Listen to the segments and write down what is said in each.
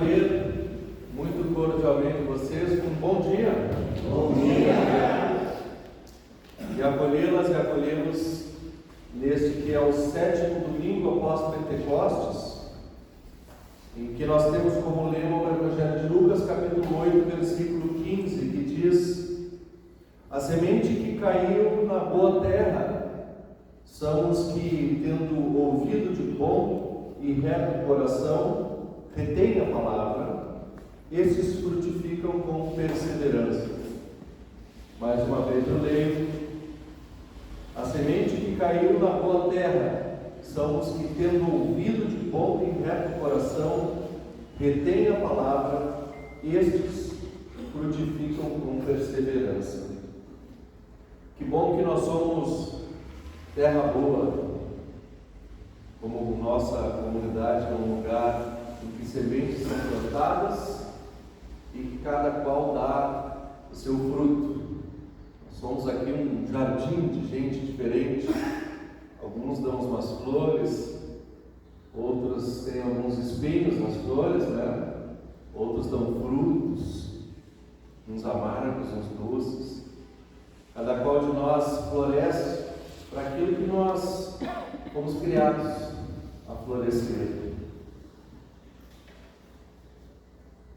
acolher muito cordialmente vocês com um bom dia. Bom dia. E acolhê-las e acolhemos neste que é o 7º domingo após Pentecostes, em que nós temos como lema o Evangelho de Lucas, capítulo 8, versículo 15, que diz: a semente que caiu na boa terra são os que, tendo ouvido de bom e reto coração, retêm a palavra, esses frutificam com perseverança. Mais uma vez eu leio: a semente que caiu na boa terra são os que, tendo ouvido de bom e reto coração, retêm a palavra, estes frutificam com perseverança. Que bom que nós somos terra boa, como nossa comunidade é um lugar em que sementes são plantadas e que cada qual dá o seu fruto. Nós somos aqui um jardim de gente diferente. Alguns dão umas flores, outros têm alguns espinhos nas flores, né? Outros dão frutos, uns amargos, uns doces. Cada qual de nós floresce para aquilo que nós fomos criados a florescer.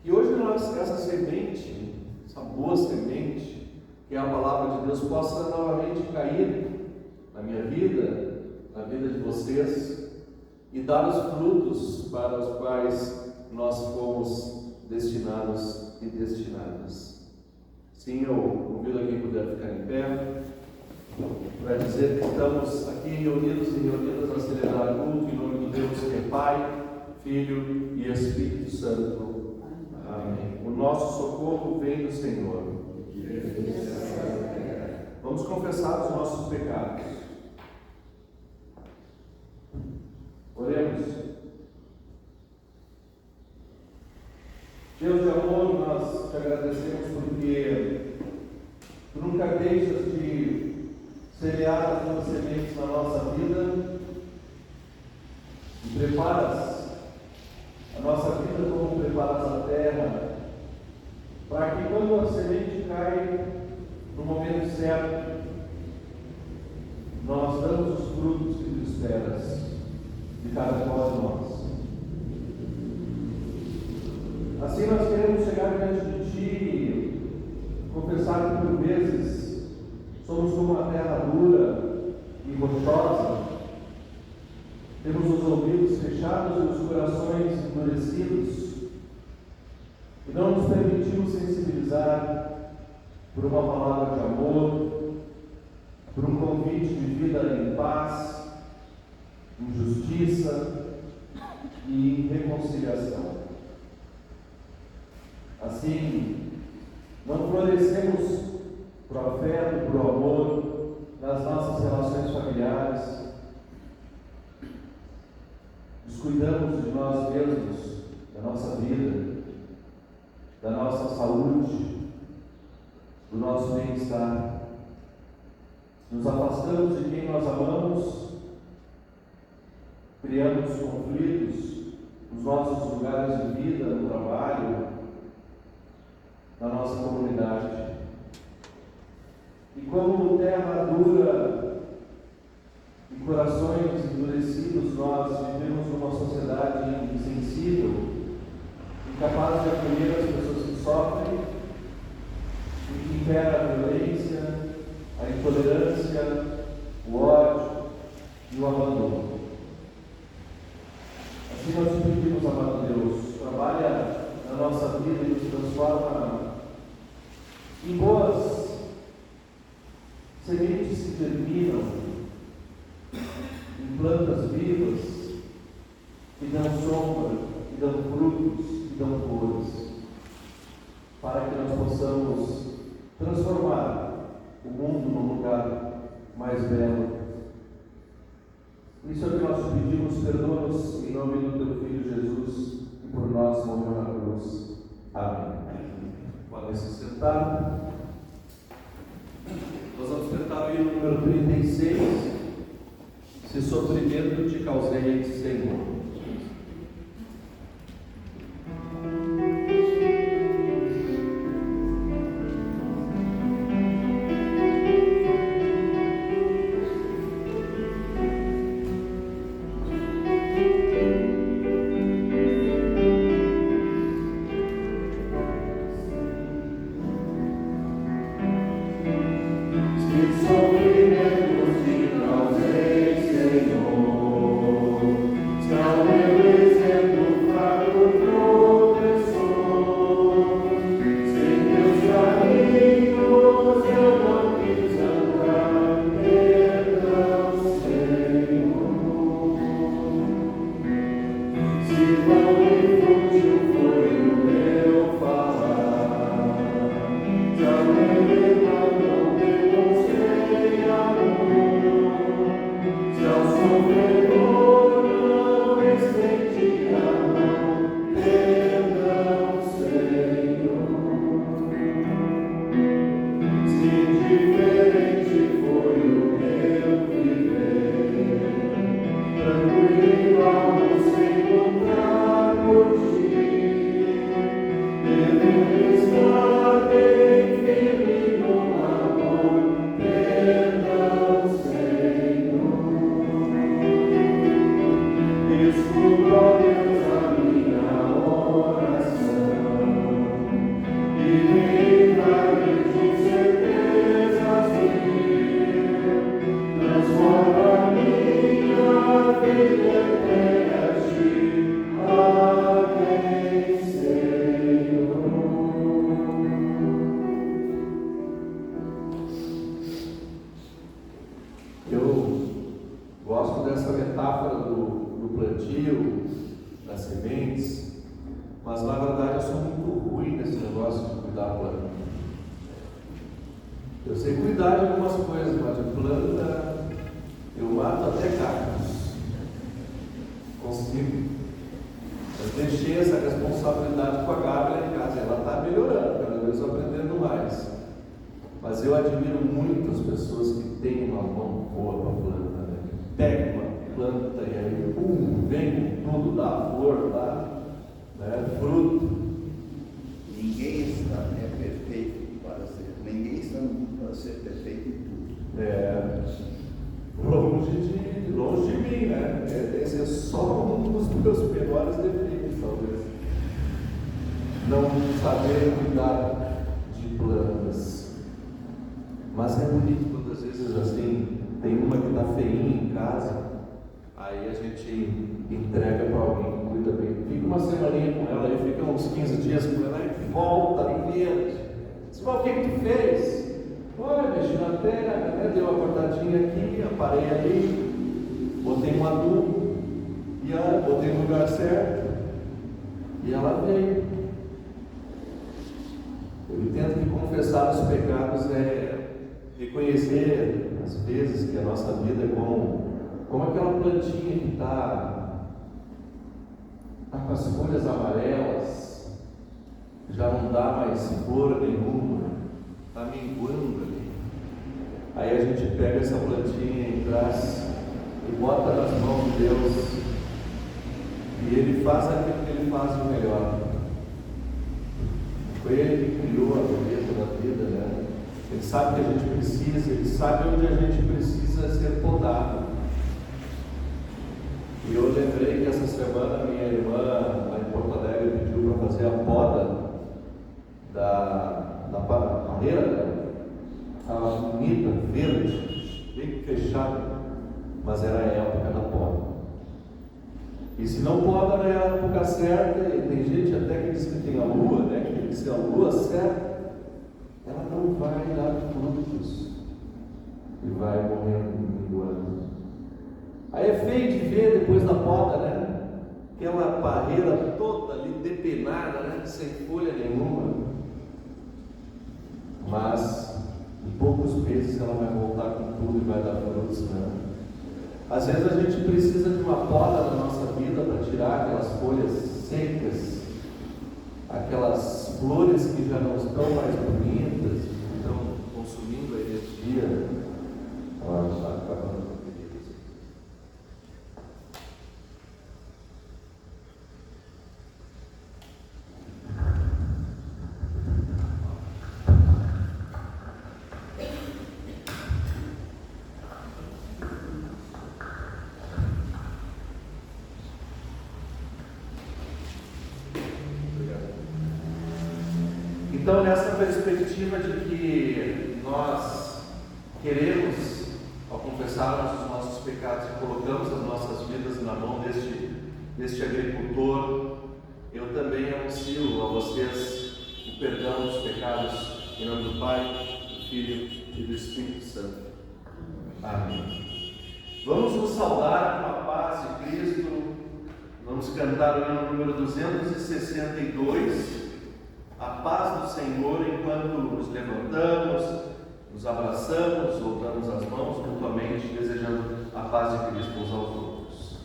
E hoje essa semente, essa boa semente, que é a palavra de Deus, possa novamente cair na minha vida, na vida de vocês, e dar os frutos para os quais nós fomos destinados e destinadas. Sim, eu convido a quem puder ficar em pé, para dizer que estamos aqui reunidos e reunidas a celebrar o culto em nome do Deus que é Pai, Filho e Espírito Santo. Amém. O nosso socorro vem do Senhor. Vamos confessar os nossos pecados. Oremos. Deus de amor, nós te agradecemos porque tu nunca deixas de semear as tuas sementes na nossa vida e preparas a nossa vida como preparas a terra, para que quando a semente cai no momento certo, nós damos os frutos que tu esperas de cada qual de nós. Assim nós queremos chegar diante de ti e confessar que por vezes somos como uma terra dura e rochosa, temos os ouvidos fechados e os corações endurecidos e não nos permitimos sensibilizar por uma palavra de amor, por um convite de vida em paz, em justiça e em reconciliação. Assim, não florescemos por afeto, por amor, nas nossas relações familiares, descuidamos de nós mesmos, da nossa vida, da nossa saúde, do nosso bem-estar, nos afastamos de quem nós amamos, criamos conflitos nos nossos lugares de vida, no trabalho, na nossa comunidade. E como terra dura e corações endurecidos, nós vivemos numa sociedade insensível, incapaz de acolher as pessoas que sofrem, em que impera a violência, a intolerância, o ódio e o abandono. Assim nós te pedimos, amado Deus, trabalha na nossa vida e nos transforma em boas sementes que germinam, em plantas vivas, que dão sombra, que dão frutos, que dão flores, para que nós possamos transformar o mundo num lugar mais belo. Isso é o que nós te pedimos, perdoa-nos em nome do teu Filho Jesus, que por nós morreu na cruz. Amém. Podem se sentar. Nós vamos cantar o hino número 36, Se Sofrimento Te Causei, Senhor. esse negócio de cuidar da planta. Eu sei cuidar de algumas coisas, mas de planta eu mato até cactos. Consigo. Eu deixei essa responsabilidade com a Gabi lá em casa. Ela está melhorando, cada vez aprendendo mais. Mas eu admiro muito as pessoas que têm uma mão boa para a planta, né? Pega uma planta e aí, vem com tudo, dá flor, dá, né, fruto. Ninguém é perfeito para ser. Ninguém está no mundo para ser perfeito em tudo. Longe de mim, né? Esse é só um dos meus menores defeitos, talvez. Não saber cuidar de plantas. Mas é bonito quando às vezes assim, tem uma que está feinha em casa, aí a gente entrega para alguém que cuida bem. Fica uma semaninha com ela, aí fica uns 15 dias com ela e volta verde. Diz, mas o que tu fez? Olha, mexi na terra, né? Deu uma cortadinha aqui, aparei ali, botei um adubo, e botei no lugar certo, e ela veio. Eu entendo que confessar os pecados é reconhecer, às vezes, que a nossa vida é como aquela plantinha que está com as folhas amarelas, já não dá mais flor nenhuma, está minguando ali. Aí a gente pega essa plantinha e traz e bota nas mãos de Deus, e Ele faz aquilo que Ele faz de melhor. Foi Ele que criou a beleza da vida, né? Ele sabe o que a gente precisa, Ele sabe onde a gente precisa ser podado. E eu lembrei que essa semana minha irmã, lá em Porto Alegre, pediu para fazer a poda da parreira dela. Estava bonita, verde, bem fechada, mas era a época da poda. E se não poda na época certa, e tem gente até que diz que tem a lua, né? Que tem que ser a lua certa, ela não vai dar frutos e vai morrendo minguando. Aí é feio de ver depois da poda, né? Aquela parreira toda ali depenada, né? Sem folha nenhuma. Mas em poucos meses ela vai voltar com tudo e vai dar frutos, né? Às vezes a gente precisa de uma poda na nossa vida para tirar aquelas folhas secas, aquelas flores que já não estão mais bonitas, que estão consumindo a energia. Olha, está acabando. Então, nessa perspectiva de que nós queremos, ao confessarmos os nossos pecados e colocamos as nossas vidas na mão deste agricultor, eu também anuncio a vocês o perdão dos pecados em nome do Pai, do Filho e do Espírito Santo. Amém. Vamos nos saudar com a paz de Cristo. Vamos cantar o hino número 262. A paz do Senhor, enquanto nos levantamos, nos abraçamos ou damos as mãos mutuamente, desejando a paz de Cristo uns aos outros.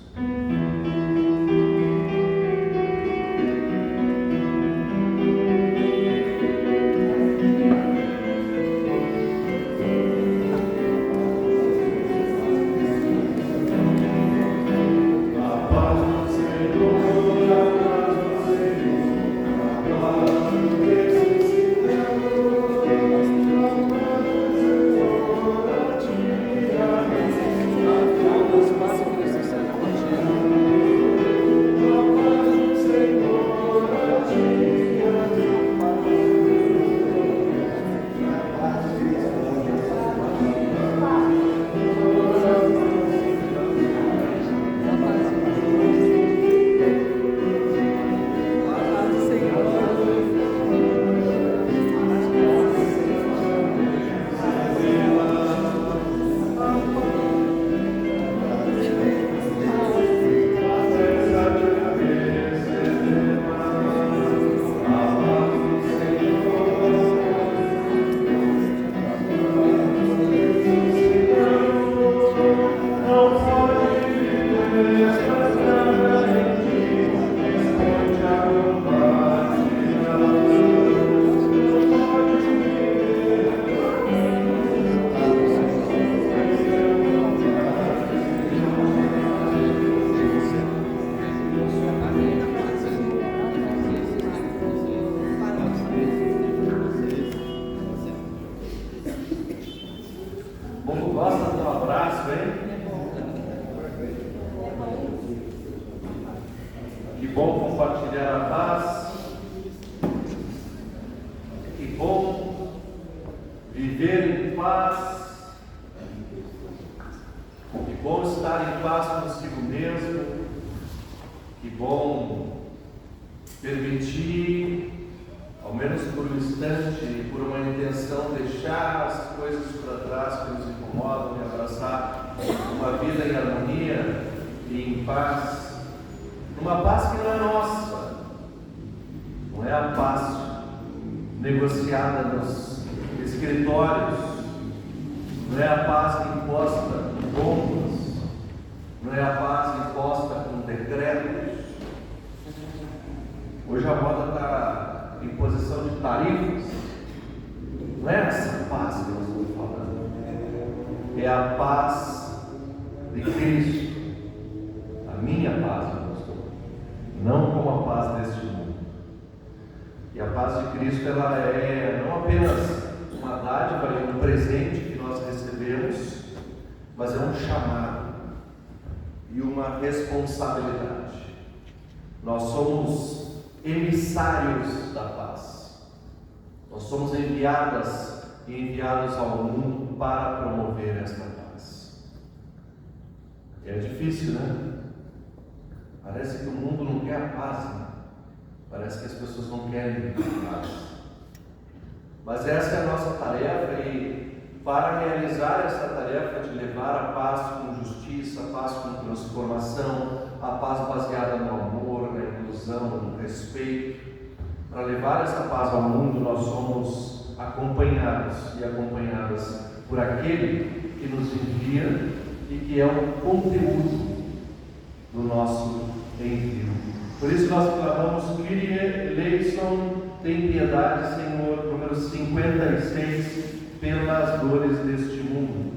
viver a paz. Que bom viver em paz. Que bom estar em paz consigo mesmo. Que bom permitir, ao menos por um instante, por uma intenção, deixar as coisas para trás que nos incomodam e abraçar uma vida em harmonia e em paz. Uma paz que não é nossa, não é a paz negociada nos escritórios, não é a paz imposta em bombas, não é a paz imposta com decretos. Hoje a moda está em posição de tarifas. Não é essa paz que nós estamos falando, é a paz de Cristo, a minha paz, não como a paz deste mundo. E a paz de Cristo, ela é não apenas uma dádiva e um presente que nós recebemos, mas é um chamado e uma responsabilidade. Nós somos emissários da paz. Nós somos enviados ao mundo para promover esta paz. É difícil, né? Parece que o mundo não quer a paz, né? Parece que as pessoas não querem a paz. Mas essa é a nossa tarefa, e para realizar essa tarefa de levar a paz com justiça, a paz com transformação, a paz baseada no amor, na inclusão, no respeito, para levar essa paz ao mundo, nós somos acompanhados e acompanhadas por aquele que nos envia e que é o conteúdo do nosso envio. Por isso nós clamamos: Kyrie eleison, tem piedade, Senhor, número 56, pelas dores deste mundo.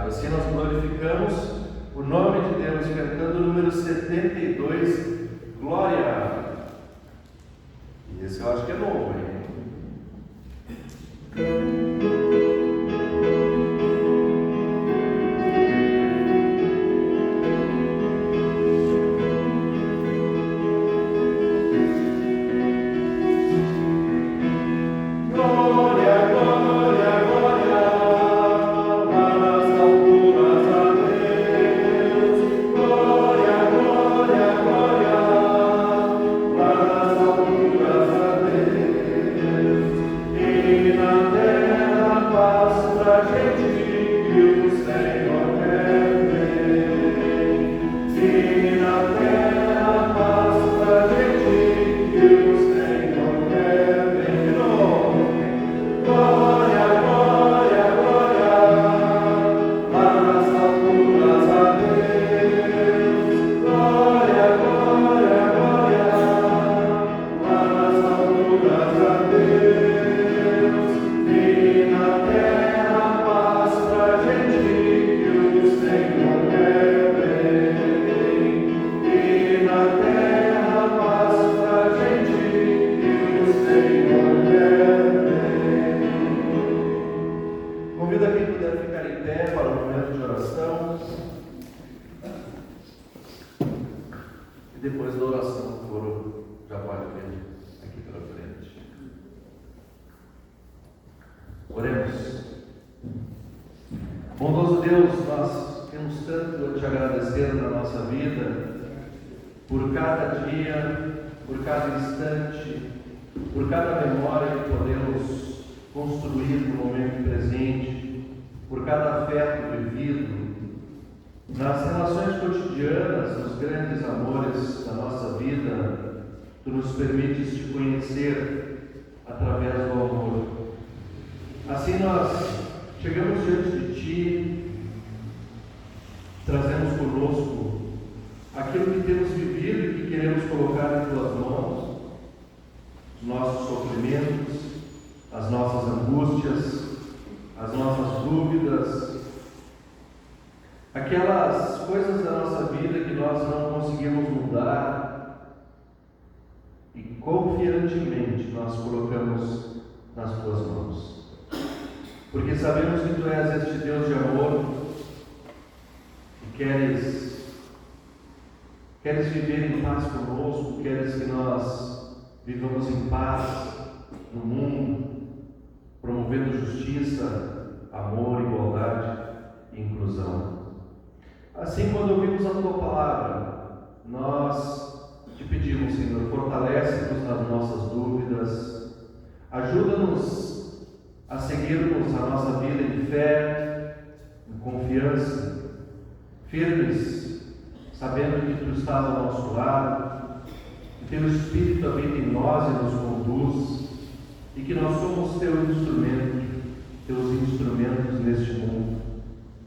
Assim nós glorificamos o nome de Deus, cantando o número 72, Glória. E esse eu acho que é novo, hein? Oremos. Bondoso Deus, nós temos tanto a te agradecer na nossa vida, por cada dia, por cada instante, por cada memória que podemos construir no momento presente, por cada afeto vivido, nas relações cotidianas, nos grandes amores da nossa vida. Tu nos permites te conhecer através do amor. Assim nós chegamos diante de Ti, trazemos conosco aquilo que temos vivido e que queremos colocar em Tuas mãos, os nossos sofrimentos, as nossas angústias, as nossas dúvidas, aquelas coisas da nossa vida que nós não conseguimos mudar, e confiantemente nós colocamos nas Tuas mãos, porque sabemos que Tu és este Deus de amor e queres viver em paz conosco, queres que nós vivamos em paz no mundo, promovendo justiça, amor, igualdade e inclusão. Assim, quando ouvimos a Tua palavra, nós te pedimos, Senhor, fortalece-nos nas nossas dúvidas, ajuda-nos a seguirmos a nossa vida em fé, em confiança, firmes, sabendo que Tu estás ao nosso lado, que Teu Espírito habita em nós e nos conduz, e que nós somos Teus instrumentos neste mundo,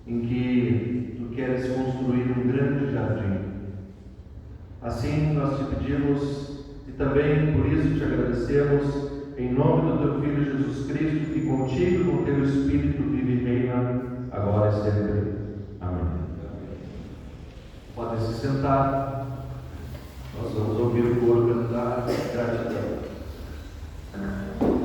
em que Tu queres construir um grande jardim. Assim nós te pedimos e também por isso te agradecemos, em nome do Teu Filho Jesus Cristo, que contigo, com Teu Espírito, vive e reina, agora e sempre. Amém. Podem se sentar. Nós vamos ouvir o coro cantar gratidão. Oh,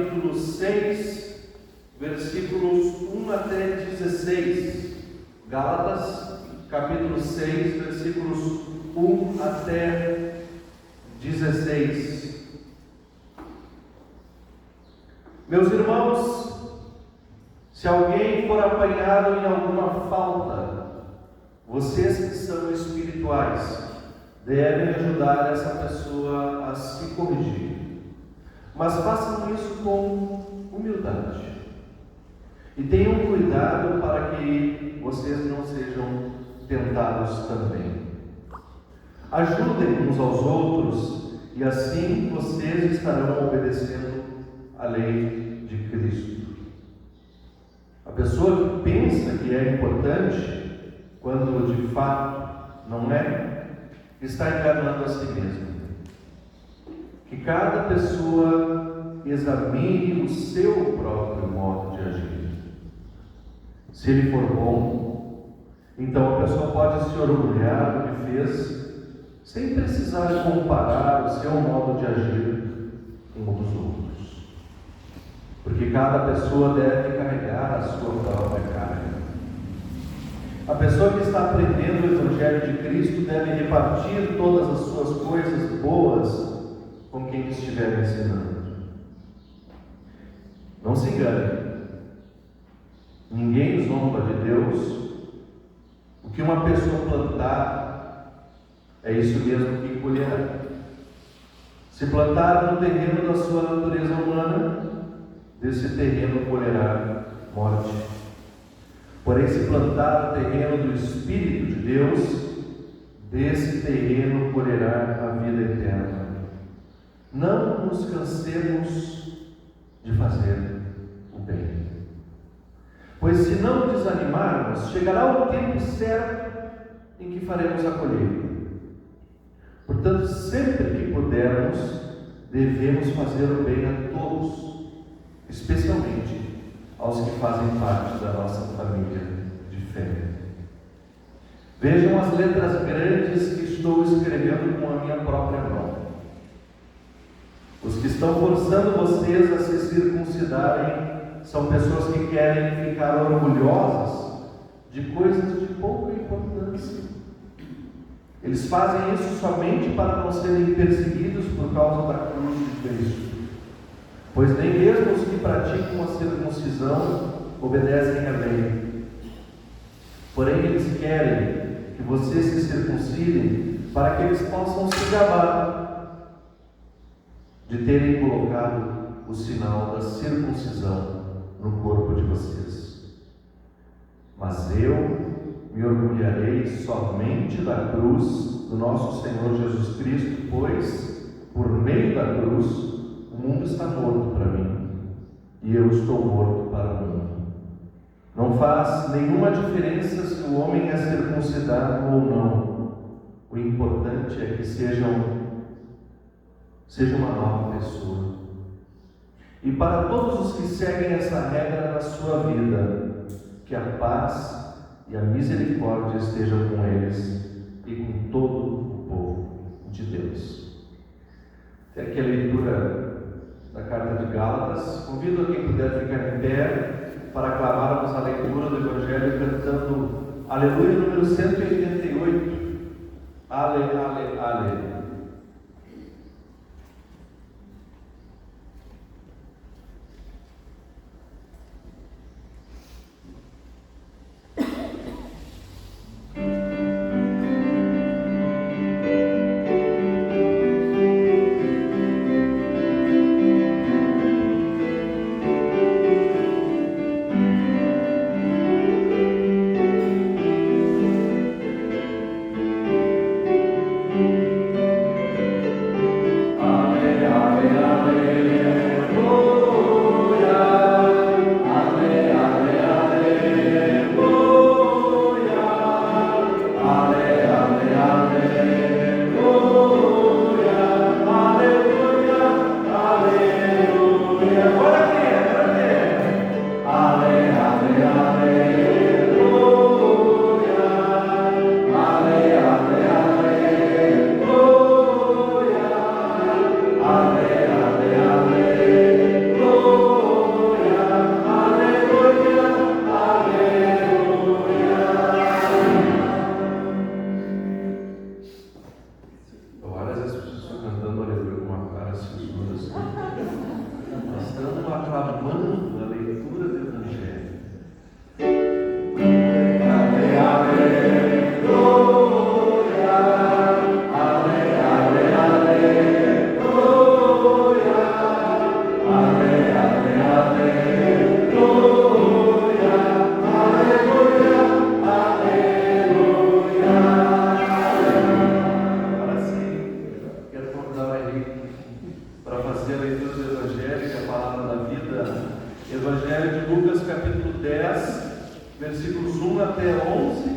capítulo 6, versículos 1 até 16. Gálatas, capítulo 6, versículos 1 até 16. Meus irmãos, se alguém for apanhado em alguma falta, vocês que são espirituais devem ajudar essa pessoa a se corrigir. Mas façam isso com humildade. E tenham cuidado para que vocês não sejam tentados também. Ajudem uns aos outros e assim vocês estarão obedecendo a lei de Cristo. A pessoa que pensa que é importante, quando de fato não é, está enganando a si mesma. Que cada pessoa examine o seu próprio modo de agir. Se ele for bom, então a pessoa pode se orgulhar do que fez, sem precisar comparar o seu modo de agir com o dos outros. Porque cada pessoa deve carregar a sua própria carga. A pessoa que está aprendendo o Evangelho de Cristo deve repartir todas as suas coisas boas com quem estiver ensinando. Não se engane. Ninguém zomba de Deus. O que uma pessoa plantar, é isso mesmo que colherá. Se plantar no terreno da sua natureza humana, desse terreno colherá morte. Porém, se plantar no terreno do Espírito de Deus, desse terreno colherá a vida eterna. Não nos cansemos de fazer o bem. Pois se não desanimarmos, chegará o tempo certo em que faremos a colheita. Portanto, sempre que pudermos, devemos fazer o bem a todos, especialmente aos que fazem parte da nossa família de fé. Vejam as letras grandes que estou escrevendo com a minha própria mão. Os que estão forçando vocês a se circuncidarem são pessoas que querem ficar orgulhosas de coisas de pouca importância. Eles fazem isso somente para não serem perseguidos por causa da cruz de Cristo. Pois nem mesmo os que praticam a circuncisão obedecem à lei. Porém, eles querem que vocês se circuncidem para que eles possam se gabar de terem colocado o sinal da circuncisão no corpo de vocês. Mas eu me orgulharei somente da cruz do nosso Senhor Jesus Cristo, pois, por meio da cruz, o mundo está morto para mim, e eu estou morto para o mundo. Não faz nenhuma diferença se o homem é circuncidado ou não. O importante é que seja uma nova pessoa. E para todos os que seguem essa regra na sua vida, que a paz e a misericórdia estejam com eles e com todo o povo de Deus. Até aqui a leitura da carta de Gálatas. Convido a quem puder ficar em pé para aclamarmos a leitura do Evangelho cantando Aleluia número 188. Ale, ale, ale. aclamando a leitura do Evangelho. Evangelho de Lucas, capítulo 10, versículos 1 até 11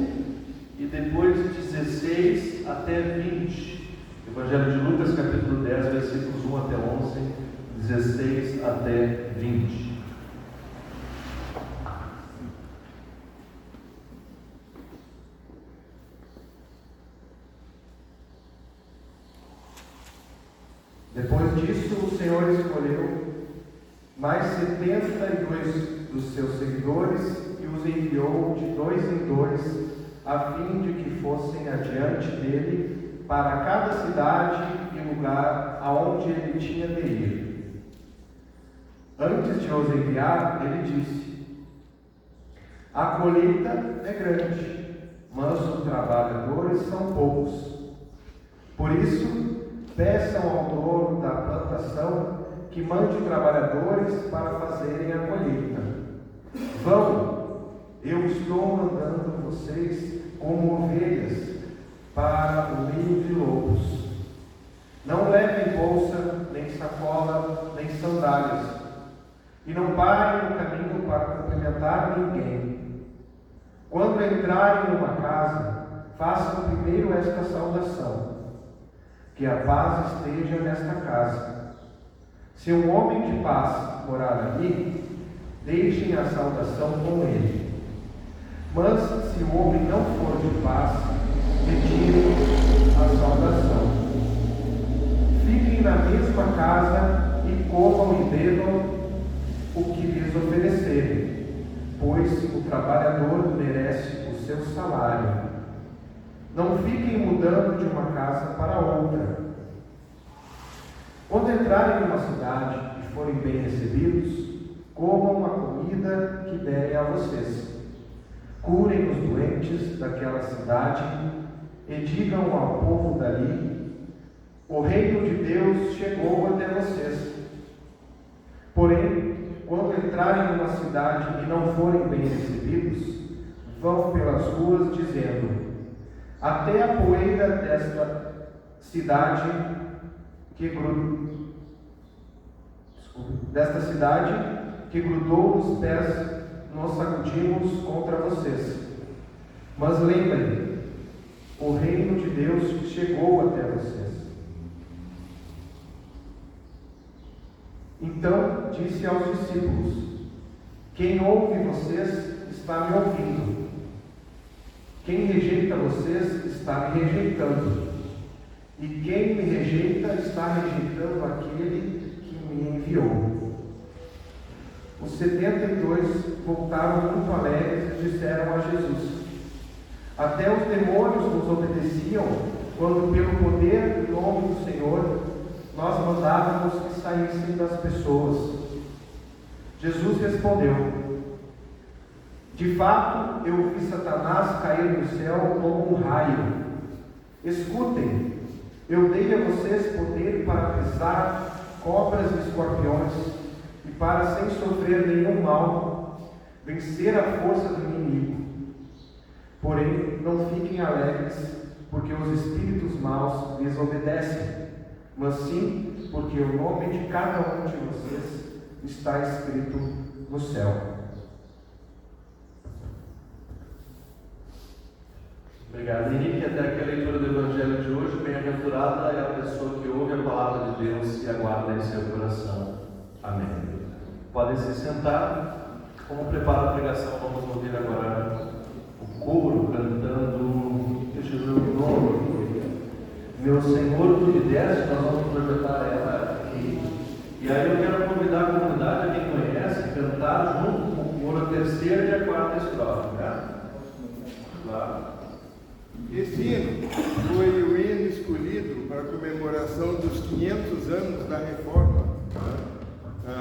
e depois 16 até 20. Evangelho de Lucas, capítulo 10, versículos 1 até 11, 16 até 20. Depois disso, o Senhor escolheu mais 72 dos seus seguidores e os enviou de 2 em 2, a fim de que fossem adiante dele para cada cidade e lugar aonde ele tinha de ir. Antes de os enviar, ele disse: a colheita é grande, mas os trabalhadores são poucos. Por isso, peçam ao dono da plantação que mande trabalhadores para fazerem a colheita. Vão, eu estou mandando vocês como ovelhas para o meio de lobos. Não levem bolsa, nem sacola, nem sandálias, e não parem no caminho para cumprimentar ninguém. Quando entrarem numa casa, façam primeiro esta saudação: que a paz esteja nesta casa. Se um homem de paz morar ali, deixem a saudação com ele. Mas se o homem não for de paz, retirem a saudação. Fiquem na mesma casa e comam e bebam o que lhes oferecerem, pois o trabalhador merece o seu salário. Não fiquem mudando de uma casa para outra. Quando entrarem numa cidade e forem bem recebidos, comam a comida que derem a vocês. Curem os doentes daquela cidade e digam ao povo dali: o reino de Deus chegou até vocês. Porém, quando entrarem numa cidade e não forem bem recebidos, vão pelas ruas dizendo: até a poeira desta cidade que grudou nos pés, nós sacudimos contra vocês. Mas lembrem, o reino de Deus chegou até vocês. Então disse aos discípulos: quem ouve vocês está me ouvindo. Quem rejeita vocês está me rejeitando. E quem me rejeita está rejeitando aquele que me enviou. Os 72 voltaram muito alegres e disseram a Jesus: até os demônios nos obedeciam quando, pelo poder do nome do Senhor, nós mandávamos que saíssem das pessoas. Jesus respondeu: de fato, eu vi Satanás cair do céu como um raio. Escutem, eu dei a vocês poder para pisar cobras e escorpiões e para, sem sofrer nenhum mal, vencer a força do inimigo. Porém, não fiquem alegres, porque os espíritos maus lhes obedecem, mas sim porque o nome de cada um de vocês está escrito no céu. Obrigado, Henrique. Até aqui a leitura do Evangelho de hoje. Bem-aventurada é a pessoa que ouve a palavra de Deus e aguarda em seu coração. Amém. Podem se sentar. Como prepara a pregação, vamos ouvir agora o coro cantando: deixa eu ver o nome. Meu Senhor, tu me deste. Nós vamos projetar ela aqui. E aí eu quero convidar a comunidade, a quem conhece, a cantar junto com o coro a terceira e a quarta estrofe, né? Claro. Esse hino foi o hino escolhido para a comemoração dos 500 anos da Reforma.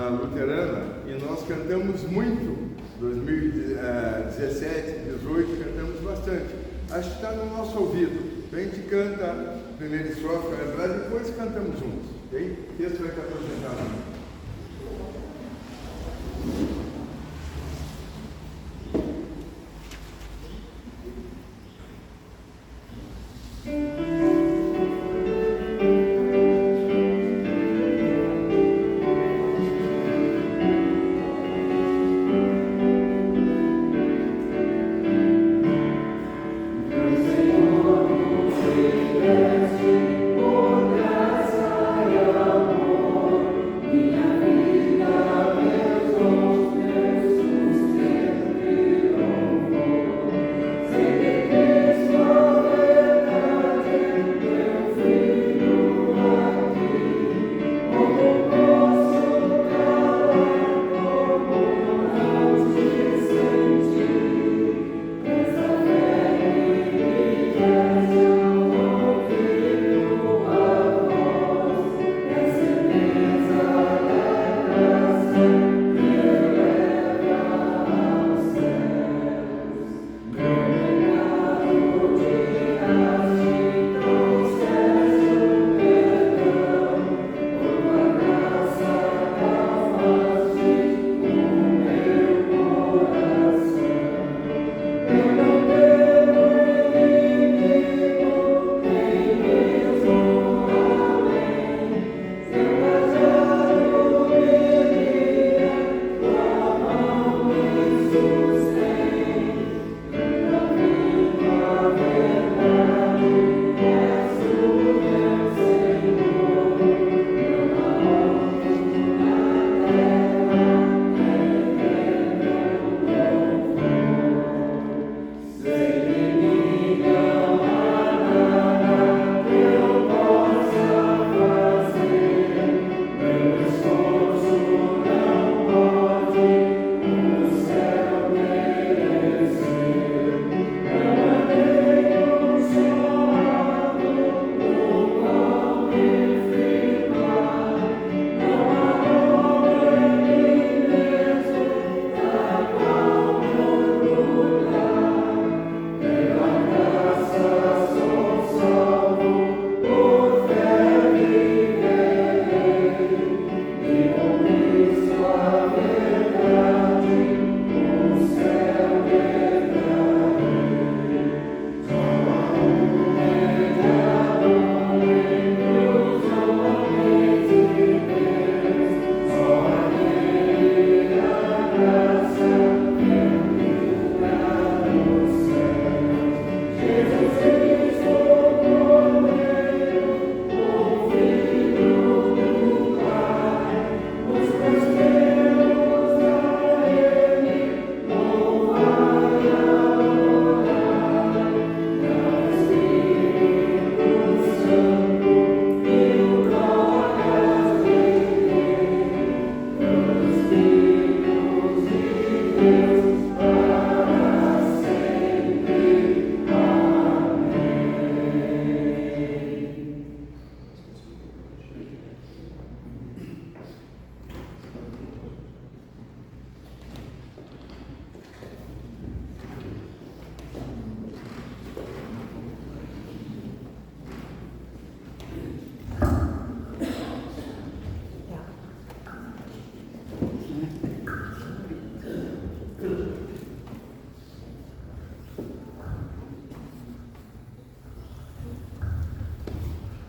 luterana, e nós cantamos muito, 2017, 18, cantamos bastante. Acho que está no nosso ouvido. A gente canta a primeira estrofe, depois cantamos juntos, ok? O texto vai estar apresentado.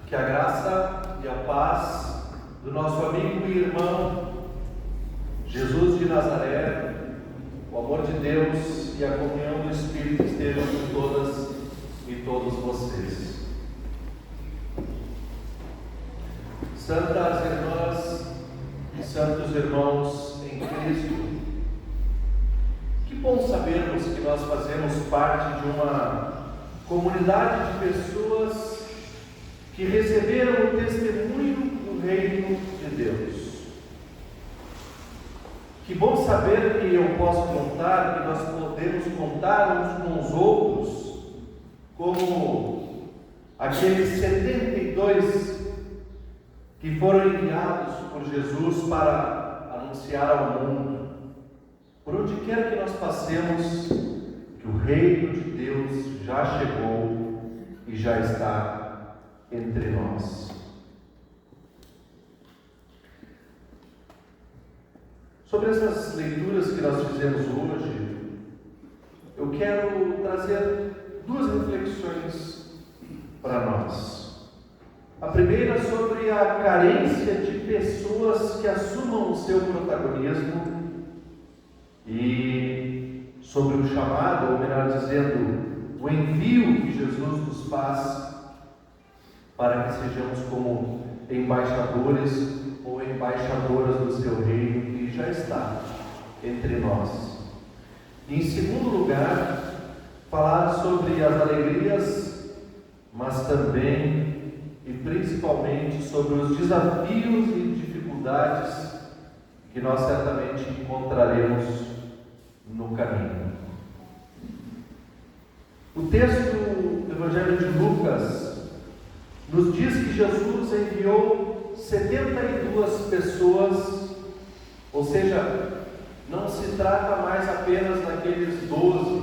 Que a graça e a paz do nosso amigo e irmão Jesus de Nazaré, o amor de Deus e a comunhão do Espírito estejam com todas e todos vocês. Santas irmãs e santos irmãos em Cristo, que bom sabermos que nós fazemos parte de uma comunidade de pessoas que receberam o testemunho do reino de Deus. Que bom saber que eu posso contar, que nós podemos contar uns com os outros, como aqueles 72 que foram enviados por Jesus para anunciar ao mundo, por onde quer que nós passemos, que o reino de Deus já chegou e já está entre nós. Sobre essas leituras que nós fizemos hoje, eu quero trazer duas reflexões para nós. A primeira sobre a carência de pessoas que assumam o seu protagonismo e sobre o chamado, ou melhor dizendo, o envio que Jesus nos faz para que sejamos como embaixadores ou embaixadoras do seu reino que já está entre nós. E em segundo lugar, falar sobre as alegrias, mas também e principalmente sobre os desafios e dificuldades que nós certamente encontraremos no caminho. O texto do Evangelho de Lucas nos diz que Jesus enviou 72 pessoas, ou seja, não se trata mais apenas daqueles 12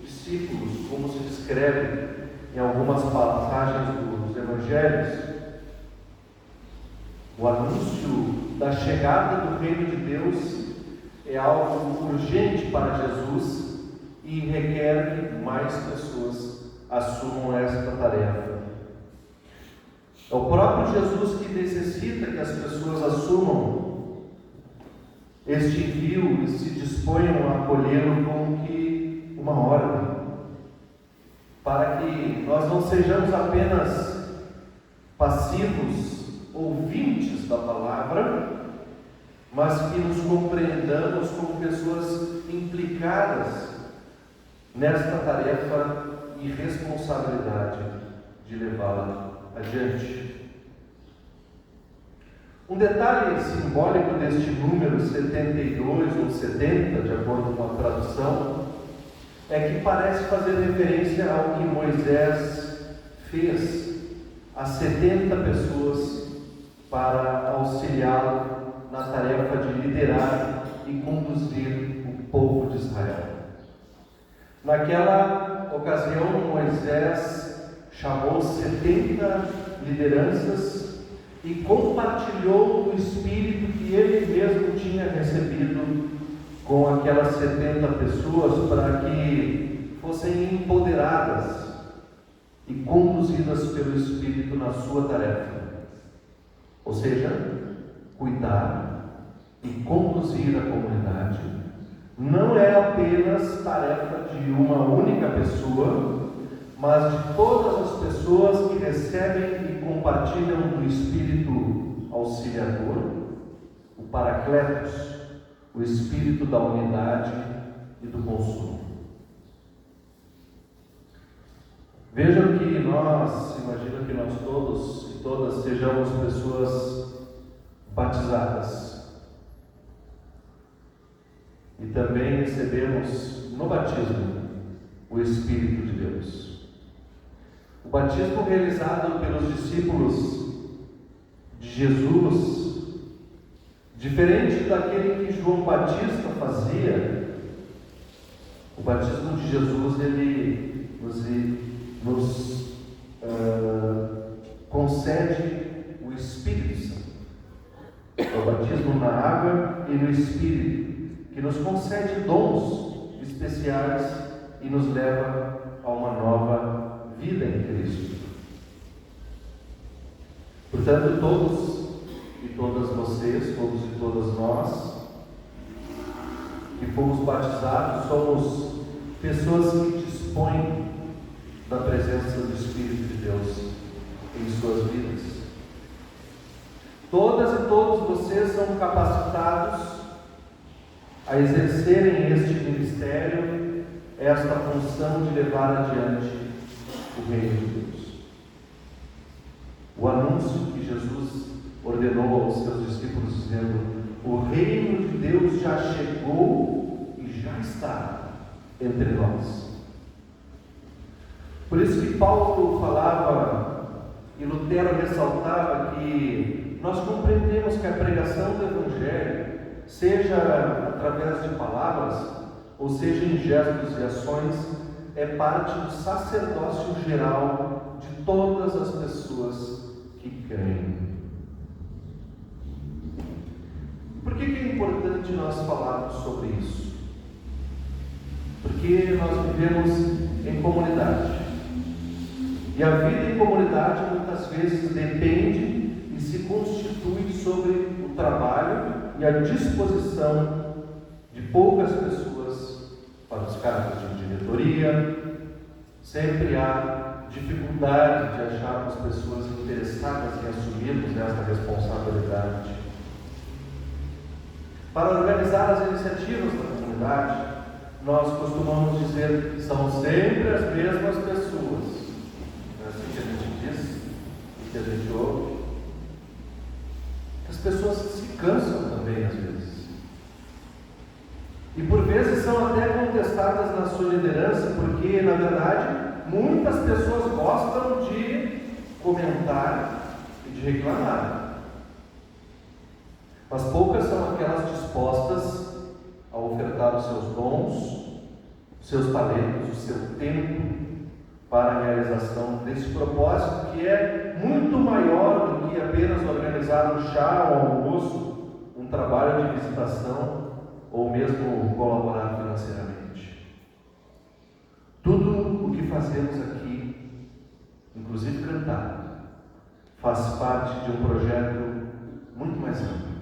discípulos, como se descreve em algumas passagens dos Evangelhos. O anúncio da chegada do reino de Deus é algo urgente para Jesus e requer que mais pessoas assumam esta tarefa. É o próprio Jesus que necessita que as pessoas assumam este envio e se disponham a acolhê-lo como que uma ordem, para que nós não sejamos apenas passivos ouvintes da palavra, mas que nos compreendamos como pessoas implicadas nesta tarefa e responsabilidade de levá-la adiante. Um detalhe simbólico deste número 72 ou 70, de acordo com a tradução, é que parece fazer referência ao que Moisés fez a 70 pessoas para auxiliá-lo na tarefa de liderar e conduzir o povo de Israel. Naquela ocasião, Moisés chamou 70 lideranças e compartilhou o Espírito que ele mesmo tinha recebido com aquelas 70 pessoas para que fossem empoderadas e conduzidas pelo Espírito na sua tarefa. Ou seja, cuidar e conduzir a comunidade não é apenas tarefa de uma única pessoa, mas de todas as pessoas que recebem e compartilham do Espírito Auxiliador, o Paracletos, o Espírito da unidade e do consolo. Vejam que nós, imagino que nós todos e todas sejamos pessoas batizadas. E também recebemos no batismo o Espírito de Deus. O batismo realizado pelos discípulos de Jesus, diferente daquele que João Batista fazia, o batismo de Jesus ele nos concede o Espírito Santo. É o batismo na água e no Espírito, que nos concede dons especiais e nos leva a uma nova vida em Cristo. Portanto, todos e todas vocês, todos e todas nós, que fomos batizados, somos pessoas que dispõem da presença do Espírito de Deus em suas vidas. Todas e todos vocês são capacitados a exercerem este ministério, esta função de levar adiante o reino de Deus. O anúncio que Jesus ordenou aos seus discípulos, dizendo: o reino de Deus já chegou e já está entre nós. Por isso que Paulo falava e Lutero ressaltava que nós compreendemos que a pregação do Evangelho seja através de palavras, ou seja em gestos e ações, é parte do sacerdócio geral de todas as pessoas que creem. Por que é importante nós falarmos sobre isso? Porque nós vivemos em comunidade. E a vida em comunidade muitas vezes depende e se constitui sobre o trabalho e a disposição de poucas pessoas para os cargos de diretoria. Sempre há dificuldade de acharmos pessoas interessadas em assumirmos essa responsabilidade. Para organizar as iniciativas da comunidade, nós costumamos dizer que são sempre as mesmas pessoas. É assim que a gente diz, e que a gente ouve. As pessoas se cansam também, às vezes. E por vezes são até contestadas na sua liderança, porque, na verdade, muitas pessoas gostam de comentar e de reclamar. Mas poucas são aquelas dispostas a ofertar os seus dons, os seus talentos, o seu tempo para a realização desse propósito, que é muito maior do que apenas organizar um chá ou almoço, um trabalho de visitação ou mesmo colaborar financeiramente. Tudo o que fazemos aqui, inclusive cantar, faz parte de um projeto muito mais amplo.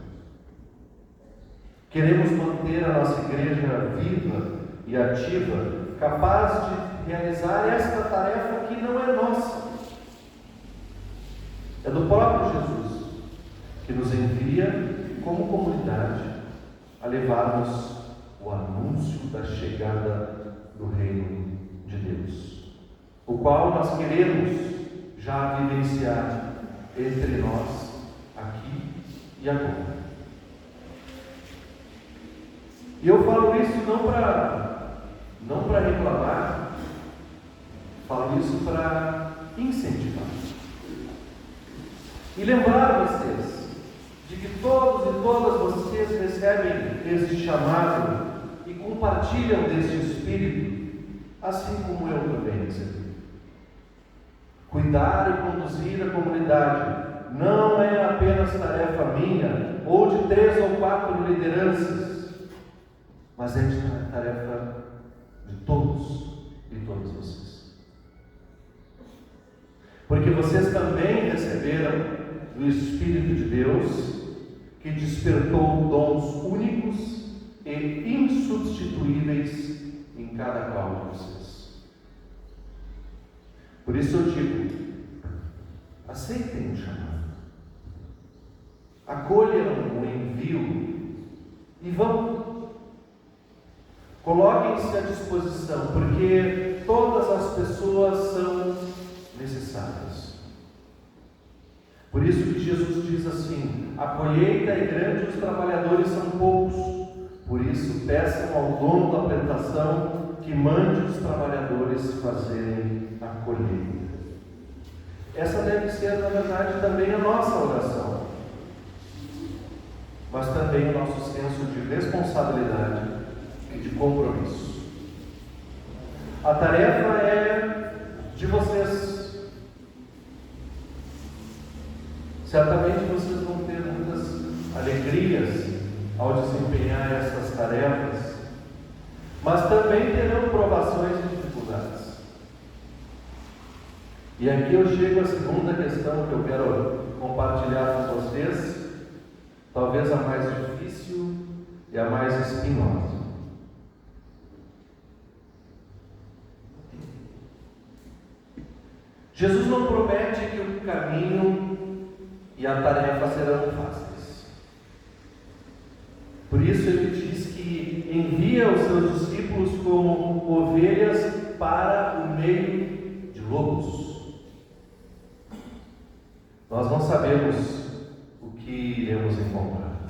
Queremos manter a nossa igreja viva e ativa, capaz de realizar esta tarefa que não é nossa. É do próprio Jesus, que nos envia como comunidade a levarmos o anúncio da chegada do reino de Deus, o qual nós queremos já vivenciar entre nós, aqui e agora. E eu falo isso não para reclamar, falo isso para incentivar. E lembrar vocês de que todos e todas vocês recebem este chamado e compartilham deste Espírito, assim como eu também recebi. Cuidar e conduzir a comunidade não é apenas tarefa minha ou de 3 ou 4 lideranças, mas é de tarefa de todos e todas vocês. Porque vocês também receberam do Espírito de Deus, que despertou dons únicos e insubstituíveis em cada qual de vocês. Por isso eu digo, aceitem o chamado, acolham o envio e vão. Coloquem-se à disposição, porque todas as pessoas são necessárias. Por isso que Jesus diz assim: a colheita é grande, os trabalhadores são poucos. Por isso peçam ao dono da plantação que mande os trabalhadores fazerem a colheita. Essa deve ser, na verdade, também a nossa oração, mas também o nosso senso de responsabilidade e de compromisso. A tarefa é de vocês. Certamente vocês vão ter muitas alegrias ao desempenhar essas tarefas, mas também terão provações e dificuldades. E aqui eu chego à segunda questão que eu quero compartilhar com vocês, talvez a mais difícil e a mais espinhosa. Jesus não promete que o caminho e a tarefa serão fáceis. Por isso ele diz que envia os seus discípulos como ovelhas para o meio de lobos. Nós não sabemos o que iremos encontrar.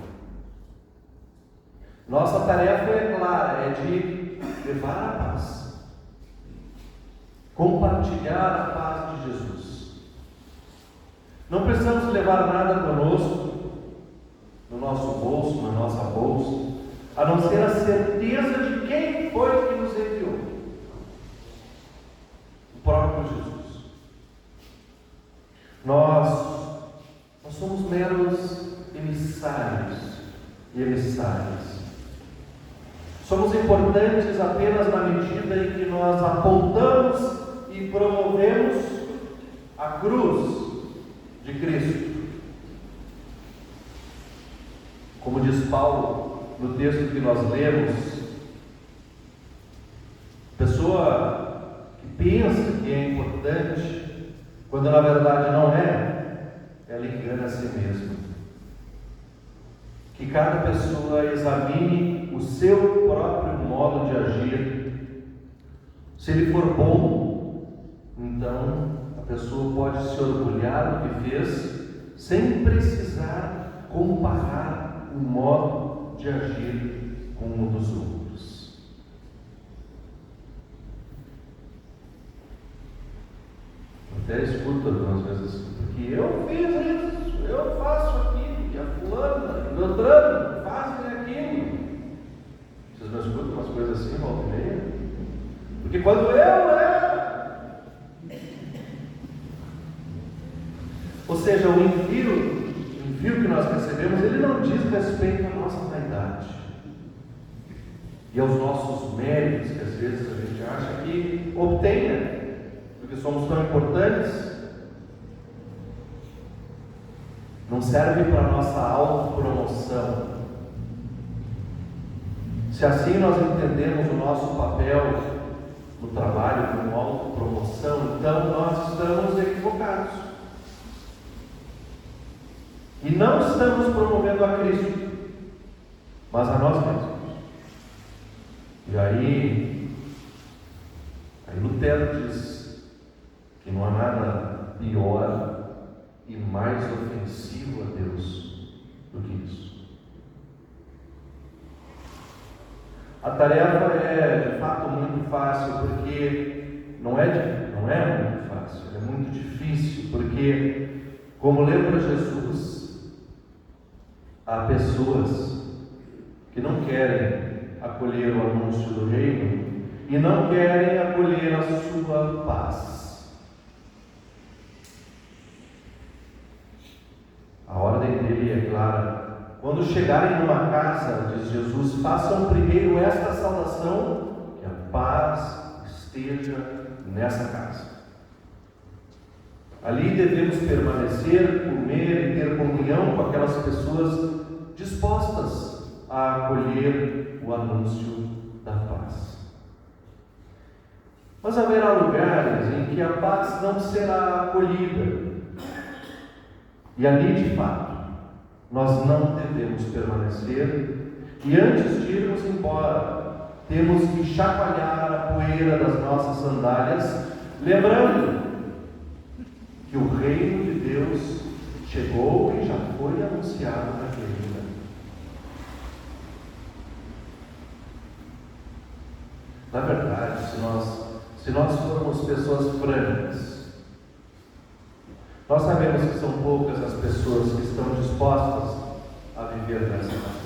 Nossa tarefa é clara, é de levar a paz, compartilhar a paz de Jesus. Não precisamos levar nada conosco, no nosso bolso, na nossa bolsa, a não ser a certeza de quem foi que nos enviou. O próprio Jesus. Nós somos meros emissários e emissárias. Somos importantes apenas na medida em que nós apontamos e promovemos a cruz de Cristo. Como diz Paulo no texto que nós lemos, pessoa que pensa que é importante, quando na verdade não é, ela engana a si mesma. Que cada pessoa examine o seu próprio modo de agir. Se ele for bom, então a pessoa pode se orgulhar do que fez, sem precisar comparar o modo de agir com um dos outros. Até escuto algumas vezes assim, porque eu fiz isso, eu faço aquilo, e a fulana, e o Beltrano fazem aquilo. Vocês não escutam umas coisas assim, volta e meia? Porque quando eu era... Ou seja, o envio que nós recebemos, ele não diz respeito à nossa vaidade e aos nossos méritos, que às vezes a gente acha que obtenha, porque somos tão importantes. Não serve para a nossa autopromoção. Se assim nós entendemos o nosso papel no trabalho como autopromoção, então nós estamos equivocados. E não estamos promovendo a Cristo, mas a nós mesmos. E aí Lutero diz que não há nada pior e mais ofensivo a Deus do que isso. A tarefa é de fato muito fácil, porque não é muito fácil, é muito difícil, porque, como lembra Jesus, há pessoas que não querem acolher o anúncio do reino e não querem acolher a sua paz. A ordem dele é clara. Quando chegarem numa casa, diz Jesus, façam primeiro esta saudação, que a paz esteja nessa casa. Ali devemos permanecer, comer e ter comunhão com aquelas pessoas dispostas a acolher o anúncio da paz. Mas haverá lugares em que a paz não será acolhida. E ali, de fato, nós não devemos permanecer, e antes de irmos embora, temos que chacoalhar a poeira das nossas sandálias, lembrando que o reino de Deus chegou e já foi anunciado naquele lugar. Na verdade, se nós formos pessoas francas, nós sabemos que são poucas as pessoas que estão dispostas a viver nessa paz.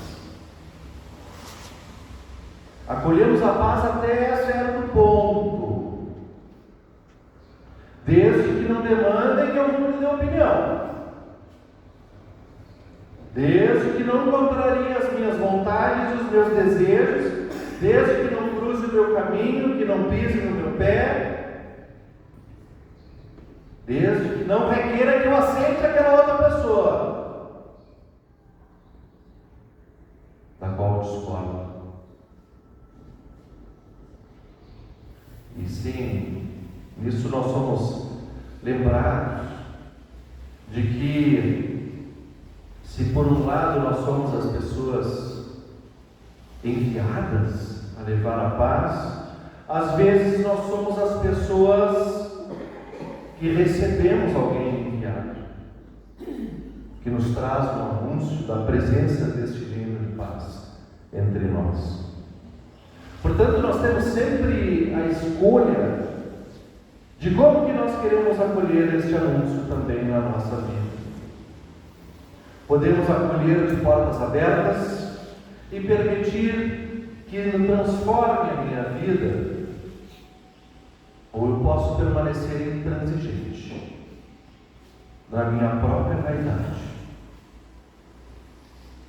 Acolhemos a paz até certo ponto, desde que não demandem que eu mude de opinião, desde que não contrariem as minhas vontades e os meus desejos, desde que não cruze o meu caminho, que não pise no meu pé, desde que não requeira que eu aceite aquela outra pessoa, da qual eu discordo. E sim, nisso nós somos lembrados de que, se por um lado nós somos as pessoas enviadas a levar a paz, às vezes nós somos as pessoas que recebemos alguém enviado, que nos traz um anúncio da presença deste reino de paz entre nós. Portanto, nós temos sempre a escolha de como que nós queremos acolher este anúncio também na nossa vida. Podemos acolher de portas abertas e permitir que transforme a minha vida, ou eu posso permanecer intransigente na minha própria vaidade,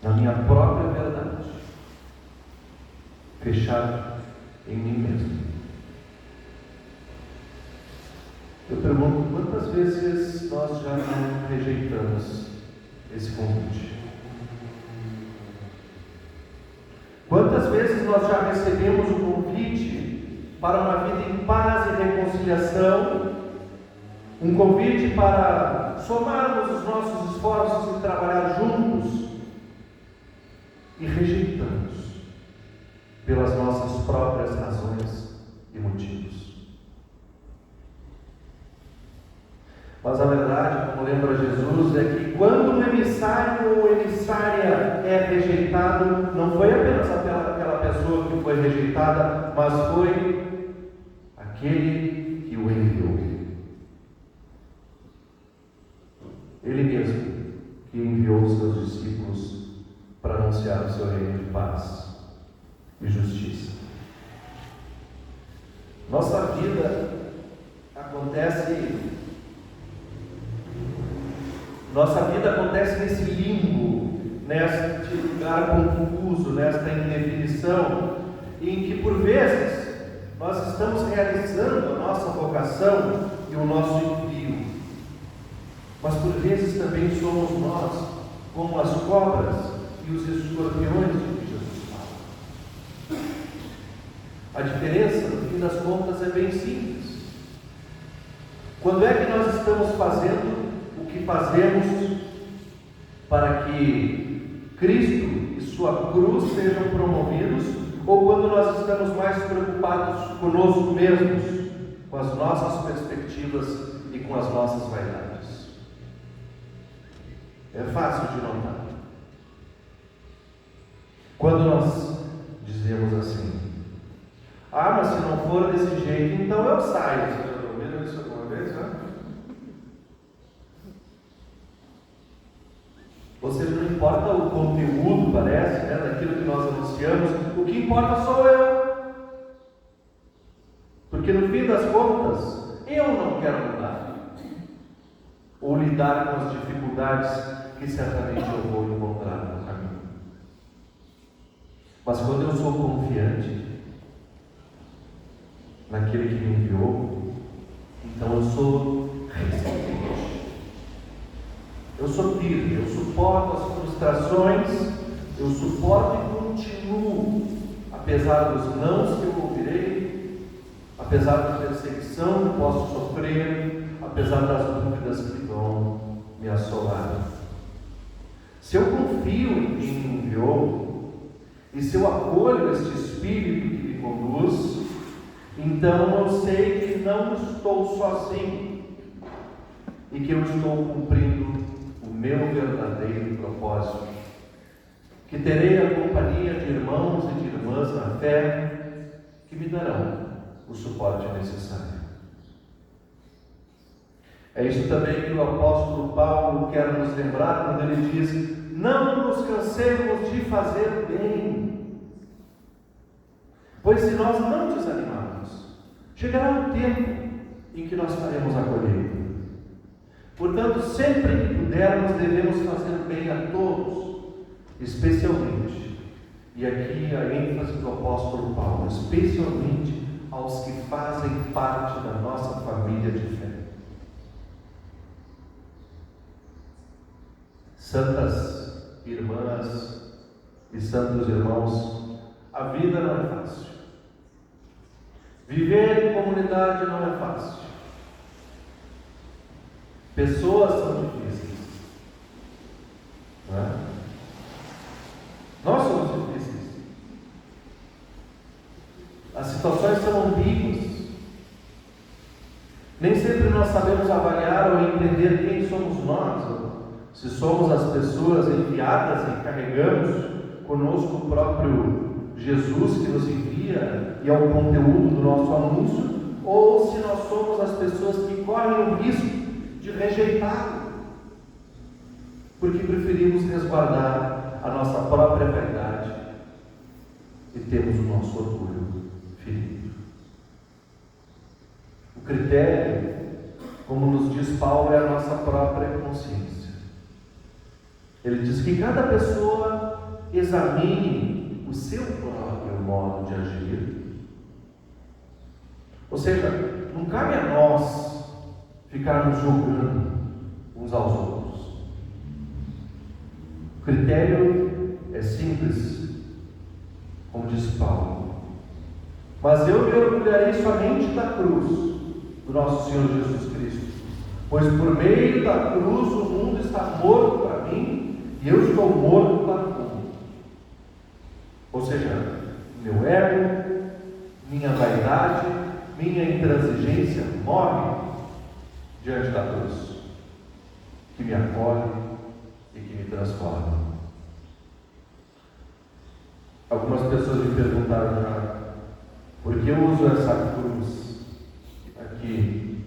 na minha própria verdade, fechado em mim mesmo. Eu pergunto, quantas vezes nós já não rejeitamos esse convite? Quantas vezes nós já recebemos o convite para uma vida em paz e reconciliação, um convite para somarmos os nossos esforços e trabalhar juntos, e rejeitamos pelas nossas próprias razões e motivos? Mas a verdade, como lembra Jesus, é que quando um emissário ou emissária é rejeitado, não foi apenas aquela pessoa que foi rejeitada, mas foi aquele que o enviou. Ele mesmo que enviou os seus discípulos para anunciar o seu reino de paz e justiça. Nossa vida acontece nesse limbo, neste lugar confuso, nesta indefinição, em que por vezes nós estamos realizando a nossa vocação e o nosso envio, mas por vezes também somos nós como as cobras e os escorpiões de que Jesus fala. A diferença, no fim das contas, é bem simples. Quando é que nós estamos fazendo o que fazemos para que Cristo e sua cruz sejam promovidos, ou quando nós estamos mais preocupados conosco mesmos, com as nossas perspectivas e com as nossas vaidades? É fácil de notar. Quando nós dizemos assim: mas se não for desse jeito, então eu saio. Vocês já ouviram isso alguma vez, né? Ou seja, não importa o conteúdo, parece, daquilo que nós anunciamos, o que importa sou eu. Porque no fim das contas, eu não quero mudar, ou lidar com as dificuldades que certamente eu vou encontrar no caminho. Mas quando eu sou confiante naquele que me enviou, então eu sou resistente. Eu sou firme, eu suporto as frustrações, eu suporto e continuo, apesar dos nãos que eu ouvirei, apesar da perseguição que posso sofrer, apesar das dúvidas que vão me assolar. Se eu confio em quem me enviou, e se eu acolho este Espírito que me conduz, então eu sei que não estou sozinho e que eu estou cumprindo o meu verdadeiro propósito, que terei a companhia de irmãos e de irmãs na fé que me darão o suporte necessário. É isso também que o apóstolo Paulo quer nos lembrar quando ele diz: não nos cansemos de fazer bem, pois se nós não desanimarmos, chegará o tempo em que nós faremos a colheita. Portanto, sempre que pudermos, devemos fazer bem a todos, especialmente, e aqui a ênfase do apóstolo Paulo, especialmente aos que fazem parte da nossa família de fé. Santas irmãs e santos irmãos, a vida não é fácil. Viver em comunidade não é fácil. Pessoas são difíceis, não é? Nós somos difíceis. As situações são ambíguas. Nem sempre nós sabemos avaliar ou entender quem somos nós, se somos as pessoas enviadas e carregamos conosco o próprio Jesus que nos envia e é o conteúdo do nosso anúncio, ou se nós somos as pessoas que correm o risco de rejeitá-lo. porque preferimos resguardar a nossa própria verdade e temos o nosso orgulho ferido. O critério, como nos diz Paulo, é a nossa própria consciência. Ele diz que cada pessoa examine o seu próprio modo de agir. Ou seja, não cabe a nós ficarmos julgando uns aos outros. O critério é simples, como diz Paulo. Mas eu me orgulharei somente da cruz do nosso Senhor Jesus Cristo, pois por meio da cruz o mundo está morto para mim e eu estou morto para o mundo. Ou seja, meu ego, minha vaidade, minha intransigência morre diante da cruz, que me acolhe e que me transforma. Algumas pessoas me perguntaram já, por que eu uso essa cruz aqui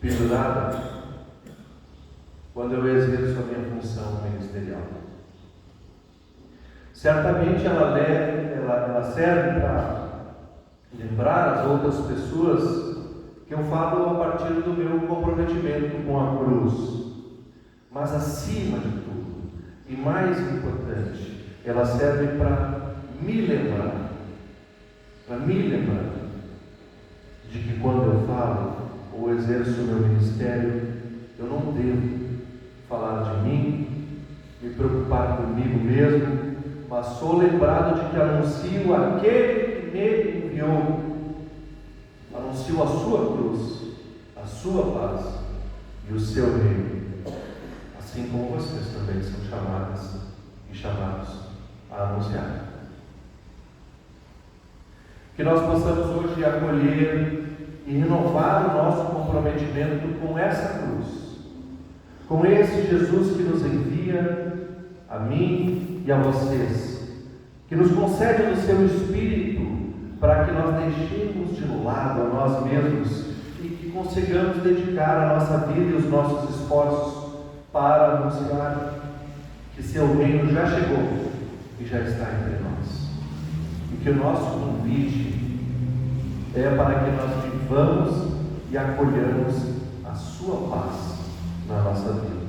pendurada quando eu exerço a minha função ministerial? Certamente ela serve para lembrar as outras pessoas que eu falo a partir do meu comprometimento com a cruz. Mas acima de tudo, e mais importante, ela serve para me lembrar de que quando eu falo ou exerço o meu ministério, eu não devo falar de mim, me preocupar comigo mesmo, mas sou lembrado de que anuncio aquele que me enviou, anuncio a sua cruz, a sua paz e o seu reino, assim como vocês também são chamadas e chamados a anunciar. Que nós possamos hoje acolher e renovar o nosso comprometimento com essa cruz, com esse Jesus que nos envia a mim e a vocês, que nos concede no seu Espírito para que nós deixemos de lado a nós mesmos e que consigamos dedicar a nossa vida e os nossos esforços para anunciar que seu reino já chegou e já está entre nós. E que o nosso convite é para que nós vivamos e acolhamos a sua paz na nossa vida.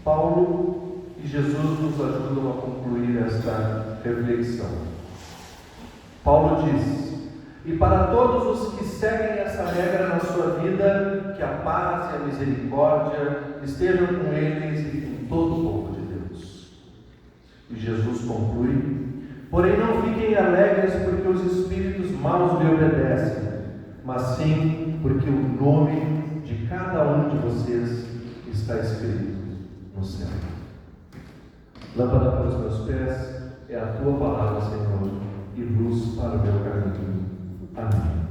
Paulo e Jesus nos ajudam a concluir esta reflexão. Paulo diz: e para todos os que seguem essa regra na sua vida, que a paz e a misericórdia estejam com eles e com todo o povo de Deus. E Jesus conclui: porém não fiquem alegres porque os espíritos maus lhe obedecem, mas sim porque o nome de cada um de vocês está escrito no céu. Lâmpada para os meus pés é a tua palavra, Senhor, e luz para o meu caminho. Amém.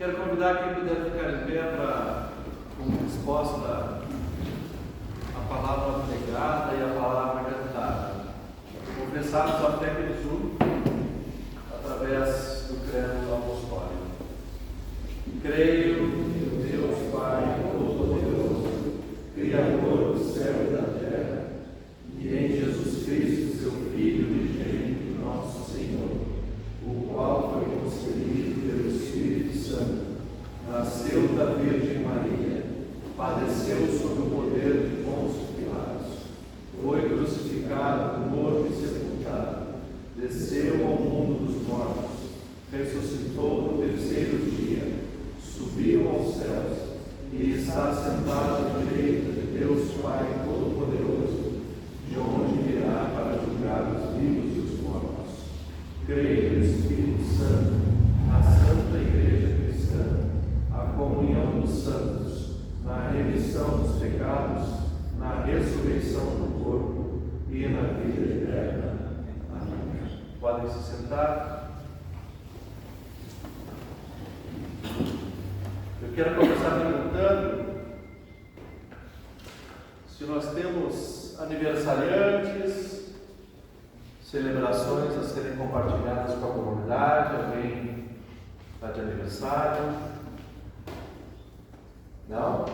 Quero convidar quem puder ficar em pé para, como resposta à palavra pregada e à palavra cantada, confessarmos a fé que nos une através do credo apostólico. Creio em Deus Pai Todo-Poderoso, Criador do céu e da terra, e em Jesus Cristo, seu Filho unigênito, nosso Senhor, o qual foi concebido pelo Espírito Santo, nasceu da Virgem Maria, padeceu sob o poder de Pôncio Pilatos, foi crucificado, morto e sepultado, desceu ao mundo dos mortos, ressuscitou no terceiro dia, subiu aos céus e está sentado à direita de Deus Pai Todo-Poderoso, de onde virá para julgar os vivos e os mortos. Creio no Espírito Santo, na Santa Igreja Cristã, a comunhão dos santos, na remissão dos pecados, na ressurreição do corpo e na vida eterna. Amém. Podem se sentar. Eu quero começar perguntando se nós temos aniversariantes, celebrações a serem compartilhadas com a comunidade. Alguém está de aniversário? Não?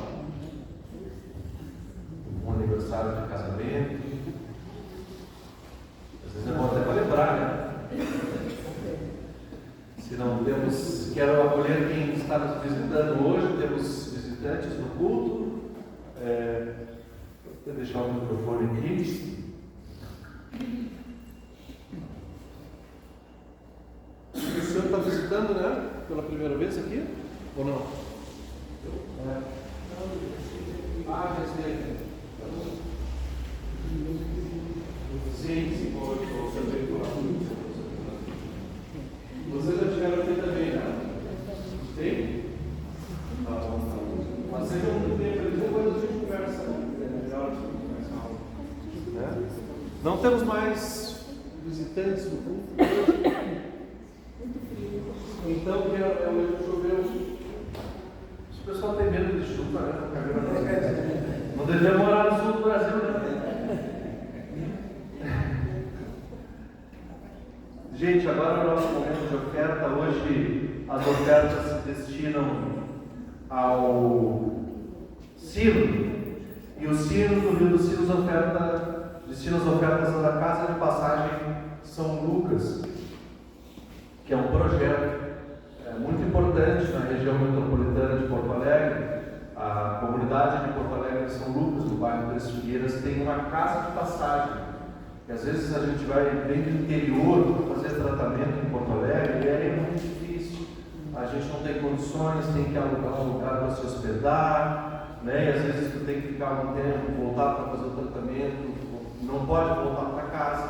Um aniversário de casamento? Às vezes é bom até para lembrar, né? Se não temos, quero acolher quem está nos visitando hoje. Temos visitantes no culto. Vou deixar o microfone aqui. O senhor está visitando, né? Pela primeira vez aqui? Ou não? Ah, já sei. Sim, pode. Vocês já tiveram aqui também, né? Tem? Tá bom, tá bom. Mas vocês não têm tempo, depois a gente conversa. É melhor a gente conversar. Né? Não temos mais visitantes no culto. Então, hoje choveu. O pessoal tem medo de chuva, né? Não devemos morar no sul do Brasil, né? Gente, agora é o nosso momento de oferta. Hoje as ofertas se destinam ao Sino. E o Sino, do Rio dos Sinos, destina as ofertas da Casa de Passagem São Lucas, que é um projeto muito importante na região metropolitana de Porto Alegre. A comunidade de Porto Alegre de São Lucas, no bairro Três Figueiras, tem uma casa de passagem. E às vezes a gente vem do interior para fazer tratamento em Porto Alegre e é muito difícil. A gente não tem condições, tem que alugar um lugar para se hospedar, né? E às vezes tu tem que ficar algum tempo, voltar para fazer o tratamento, não pode voltar para casa,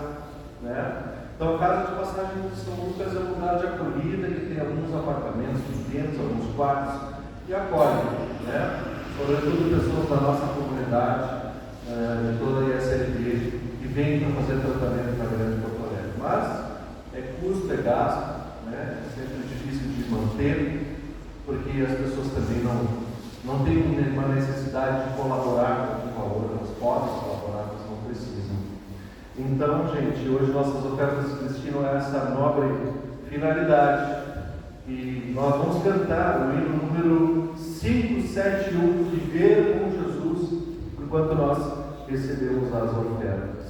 né? Então a Casa de Passagem de São Lucas é um lugar de acolhida que tem alguns apartamentos pequenos, alguns quartos, e acolhe, né? Sobretudo pessoas da nossa comunidade, de toda a ISLB, que vêm para fazer tratamento na Grande Porto Alegre. Mas é custo, é gasto, né? É sempre difícil de manter, porque as pessoas também não têm uma necessidade de colaborar com o valor, elas podem colaborar, mas não precisam. Então, gente, hoje nossas ofertas se destinam a essa nobre finalidade. E nós vamos cantar o hino número 571, Viver com Jesus, enquanto nós recebemos as ofertas.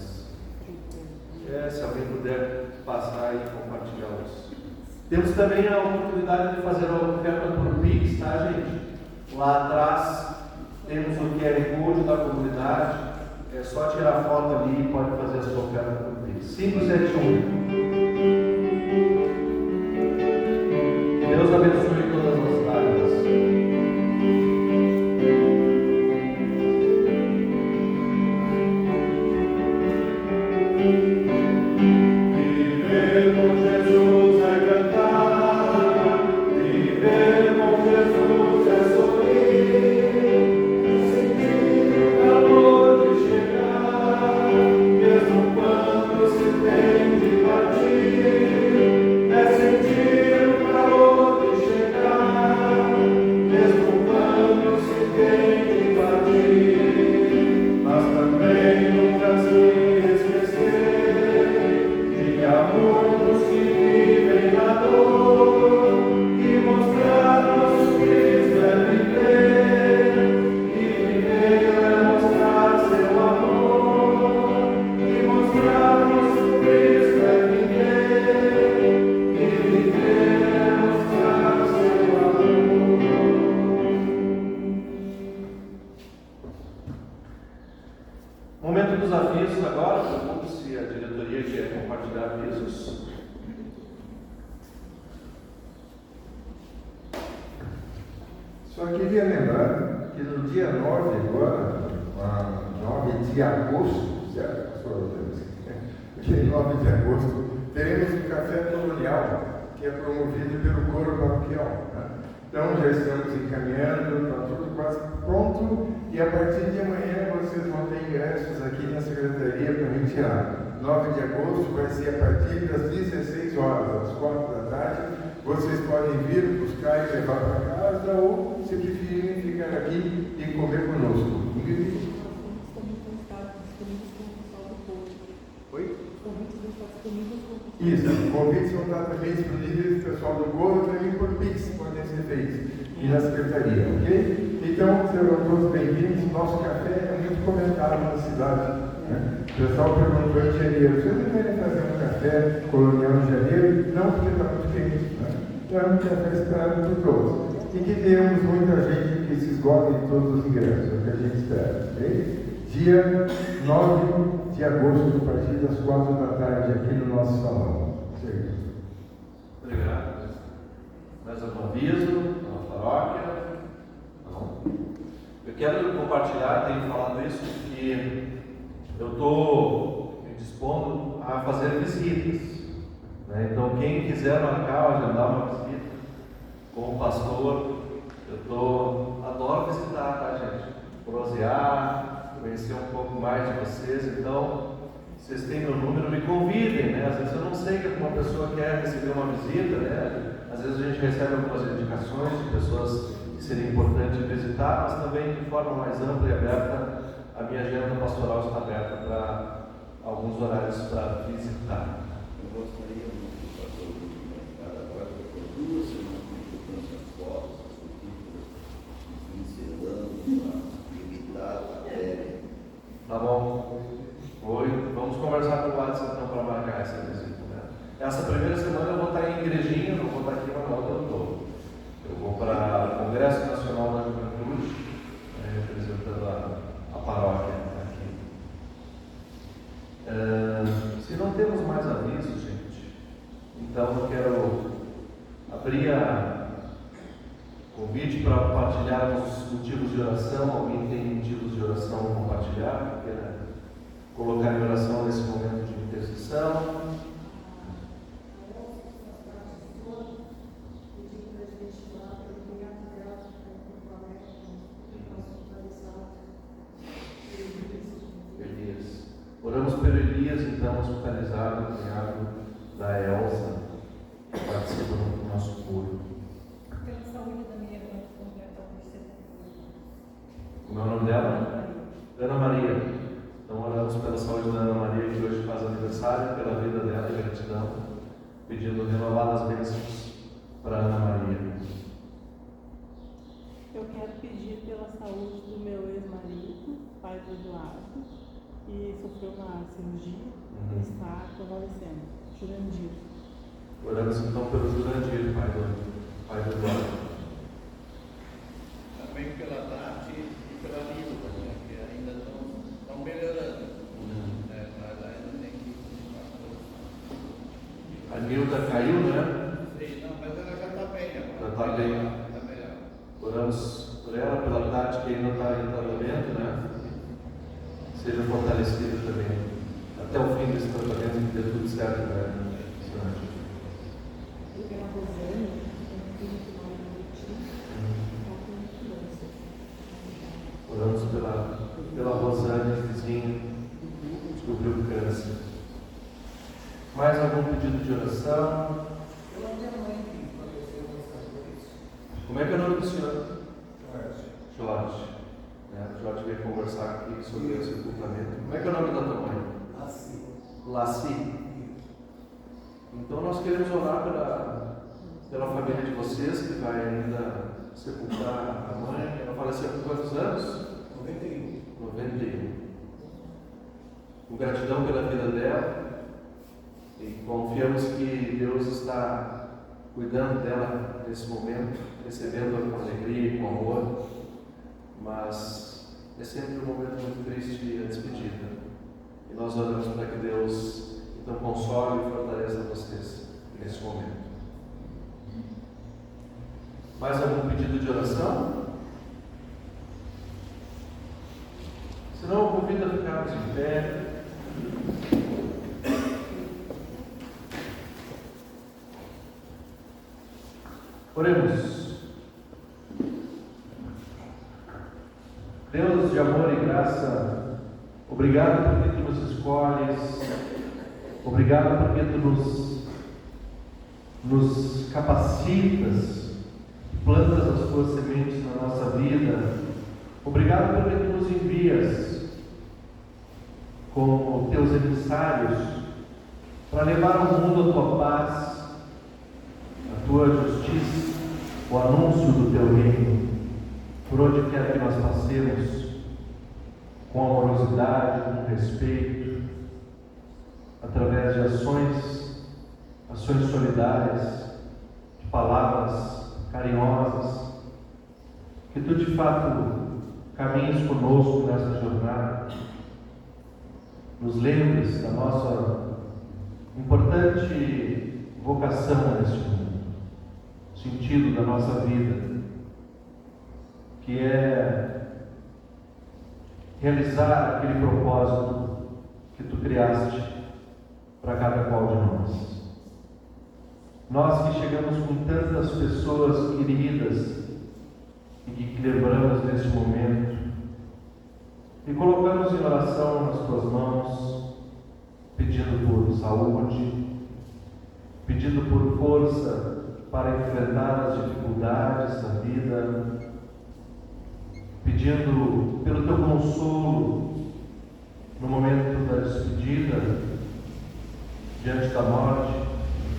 Se alguém puder passar e compartilhá-los. Temos também a oportunidade de fazer a oferta por Pix, tá, gente? Lá atrás temos o QR Code da comunidade. É só tirar foto ali e pode fazer a sua oferta por Pix. 571. Deus abençoe todas as tardes. Viver com Jesus é cantar, viver com Jesus é sorrir, sentir o calor de chegar, mesmo quando se tem de partir. temos avisos agora, pergunto se a diretoria quer compartilhar avisos. Só queria lembrar que no dia 9 agora, 9 de agosto, certo? Dia 9 de agosto, teremos um café colonial, que é promovido pelo Coro Paroquial. Né? Então já estamos encaminhando, está tudo quase pronto, e a partir de amanhã vocês vão ter ingressos aqui na Secretaria para retirar. 9 de agosto vai ser a partir das 16 horas, às 4 da tarde. Vocês podem vir, buscar e levar para casa, ou, se preferirem, ficar aqui e comer conosco. Oi? Isso, os convites vão estar também disponíveis, o pessoal do Golo também por Pix podem ser feitos, e na Secretaria, ok? Então, sejam todos bem-vindos. Nosso café é muito comentado na cidade. Né? O pessoal perguntou em janeiro: vocês não querem fazer um café colonial em janeiro? Não, porque está muito quente. Né? Então, é um café esperado por todos. E que tenhamos muita gente que se esgote de todos os ingressos, é o que a gente espera, ok? Dia 9 de agosto, a partir das 4 da tarde, aqui no nosso salão. Obrigado. Mais algum aviso? Na paróquia? Não. Eu quero compartilhar, tenho falado isso, que eu estou me dispondo a fazer visitas. Né? Então, quem quiser marcar, agendar uma visita com o pastor, eu adoro visitar, tá, gente? Prosear, conhecer um pouco mais de vocês. Então, vocês têm meu número, me convidem, né? Às vezes eu não sei que uma pessoa quer receber uma visita, né? Às vezes a gente recebe algumas indicações de pessoas que seria importante visitar, mas também de forma mais ampla e aberta, a minha agenda pastoral está aberta para alguns horários para visitar. Eu gostaria muito de fazer o comentário agora, por 2 semanas que eu as fotos, as pincelando, para limitar a matéria. Tá bom? Oi, vamos conversar com o WhatsApp então para marcar essa visita. Né? Essa primeira semana eu vou estar em Igrejinha, não vou estar aqui, mas na outra eu estou. Eu vou para o Congresso Nacional da Juventude, representando a paróquia aqui. Se não temos mais avisos, gente, então eu quero abrir o convite para compartilharmos os motivos de oração. Alguém tem motivos de oração a compartilhar? Queira colocar em oração nesse momento de intercessão. Elias. Oramos pelo Elias, então, hospitalizado, cunhado da Elsa, que participa do nosso culto. Pela saúde da minha irmã que completa por 70. Como é o nome dela? Ana Maria. Então oramos pela saúde da Ana Maria, que hoje faz aniversário, pela vida dela e gratidão, pedindo renovadas bênçãos para Ana Maria. Eu quero pedir pela saúde do meu ex-marido, pai do Eduardo, que sofreu uma cirurgia e está convalescendo. Jurandir. Oramos então pelo Jurandir, pai do Eduardo. Também pela Nath e pela Nilda, né, que ainda estão melhorando. Né, mas ainda tem que continuar. A Nilda caiu, né? Sim, não, mas ela já está bem agora. Já está bem. Está melhor. Oramos por ela, pela Tati, que ainda está em tratamento, né? Seja fortalecida também até o fim desse tratamento, que dê tudo certo, né? E pela Rosane, um filho que mora no Betim, está com câncer. Oramos pela Rosane, vizinha, descobriu o câncer. Mais algum pedido de oração? Pela minha mãe que faleceu nessa noite. Como é que é o nome do senhor? Jorge. O Jorge veio conversar aqui sobre o sepultamento. Como é que é o nome da tua mãe? Laci. Então nós queremos orar pela família de vocês, que vai ainda sepultar a mãe. Ela faleceu com quantos anos? 91. Com gratidão pela vida dela, e confiamos que Deus está cuidando dela nesse momento, recebendo-a com alegria e com amor, mas é sempre um momento muito triste a despedida. nós oramos para que Deus então console e fortaleça vocês nesse momento. Mais algum pedido de oração? Se não, eu convido a ficarmos em pé. Oremos. Deus de amor e graça, obrigado porque Tu nos escolhes, obrigado porque Tu nos capacitas, plantas as Tuas sementes na nossa vida. Obrigado porque Tu nos envias como Teus emissários para levar ao mundo a Tua paz, a Tua justiça, o anúncio do Teu reino, por onde quer que nós passemos, com amorosidade, com respeito, através de ações solidárias, de palavras carinhosas, que Tu de fato caminhes conosco nessa jornada, nos lembres da nossa importante vocação neste mundo, o sentido da nossa vida, que é realizar aquele propósito que Tu criaste para cada qual de nós. Nós que chegamos com tantas pessoas queridas e que lembramos neste momento e colocamos em oração nas Tuas mãos, pedindo por saúde, pedindo por força para enfrentar as dificuldades da vida, pedindo pelo Teu consolo no momento da despedida, diante da morte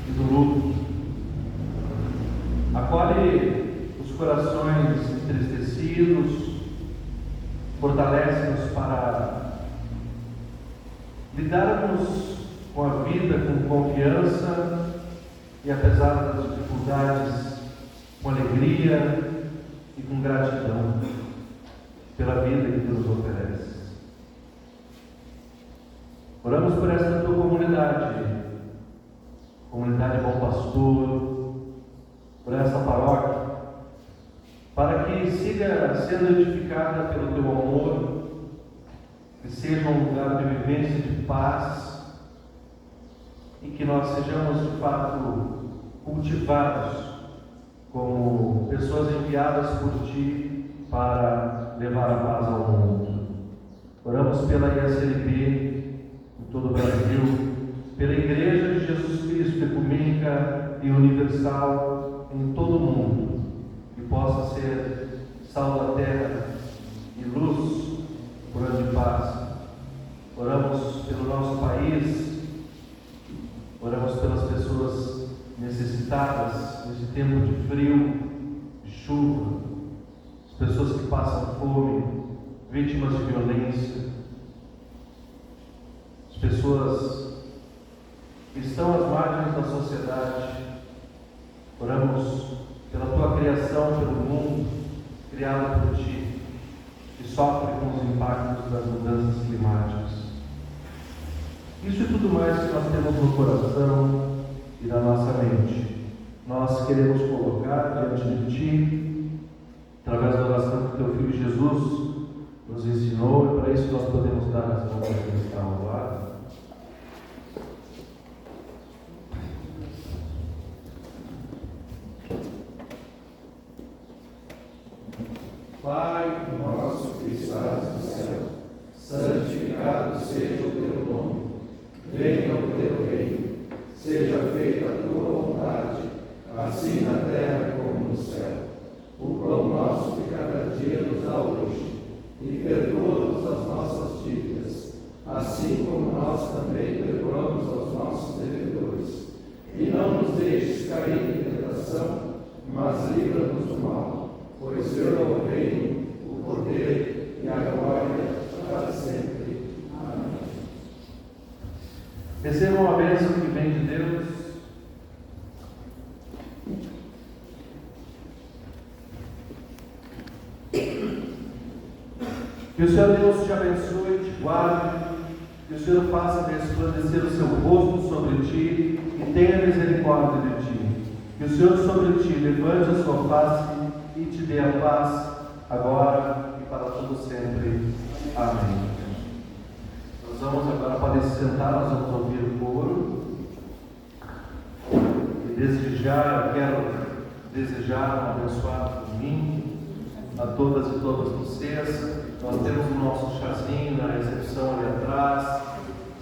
e do luto. Acolhe os corações entristecidos, fortalece-nos para lidarmos com a vida com confiança e, apesar das dificuldades, com alegria e com gratidão pela vida que Tu nos oferece. Oramos por esta Tua comunidade Bom Pastor, por essa paróquia, para que siga sendo edificada pelo Teu amor, que seja um lugar de vivência de paz e que nós sejamos de fato cultivados como pessoas enviadas por Ti para levar a paz ao mundo. Oramos pela ISLB em todo o Brasil, pela Igreja de Jesus Cristo ecumênica e universal em todo o mundo, que possa ser sal da terra e luz por onde passa. Oramos pelo nosso país, oramos pelas pessoas necessitadas nesse tempo de frio, de chuva, as pessoas que passam fome, vítimas de violência, as pessoas que estão às margens da sociedade. Oramos pela Tua criação, pelo mundo criado por Ti, que sofre com os impactos das mudanças climáticas. Isso e tudo mais que nós temos no coração e na nossa mente, nós queremos colocar diante de Ti, através da oração que Teu Filho Jesus nos ensinou, e para isso nós podemos dar as mãos que estão ao lado. Pai nosso que estás no céu, santificado seja o Teu nome. Venha o Teu reino. Seja feita a Tua vontade, assim na terra como no céu. O pão nosso de cada dia nos dá hoje, e perdoa-nos as nossas dívidas, assim como nós também perdoamos aos nossos devedores. E não nos deixes cair em tentação, mas livra-nos do mal. Pois Teu é o reino, o poder e a glória para sempre. Amém. Recebam a bênção que vem de Deus. Que o Senhor Deus te abençoe, te guarde, Que o Senhor faça resplandecer o seu rosto sobre ti e tenha misericórdia de ti. Que o Senhor sobre ti levante a sua face e te dê a paz, agora e para todo sempre. Amém. Nós vamos agora, podem se sentar, nós vamos ouvir o coro. E desde já eu quero desejar um abençoado domingo a todas e todos vocês. Nós temos o nosso chazinho na recepção ali atrás,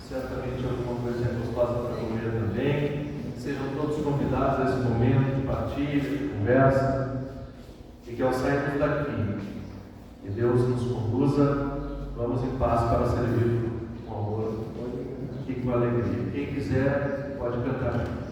certamente alguma coisa gostosa para comer também. Sejam todos convidados a esse momento de partilha, de conversa, e que ao sairmos daqui, que Deus nos conduza, vamos em paz para servir com amor e com alegria. Quem quiser pode cantar.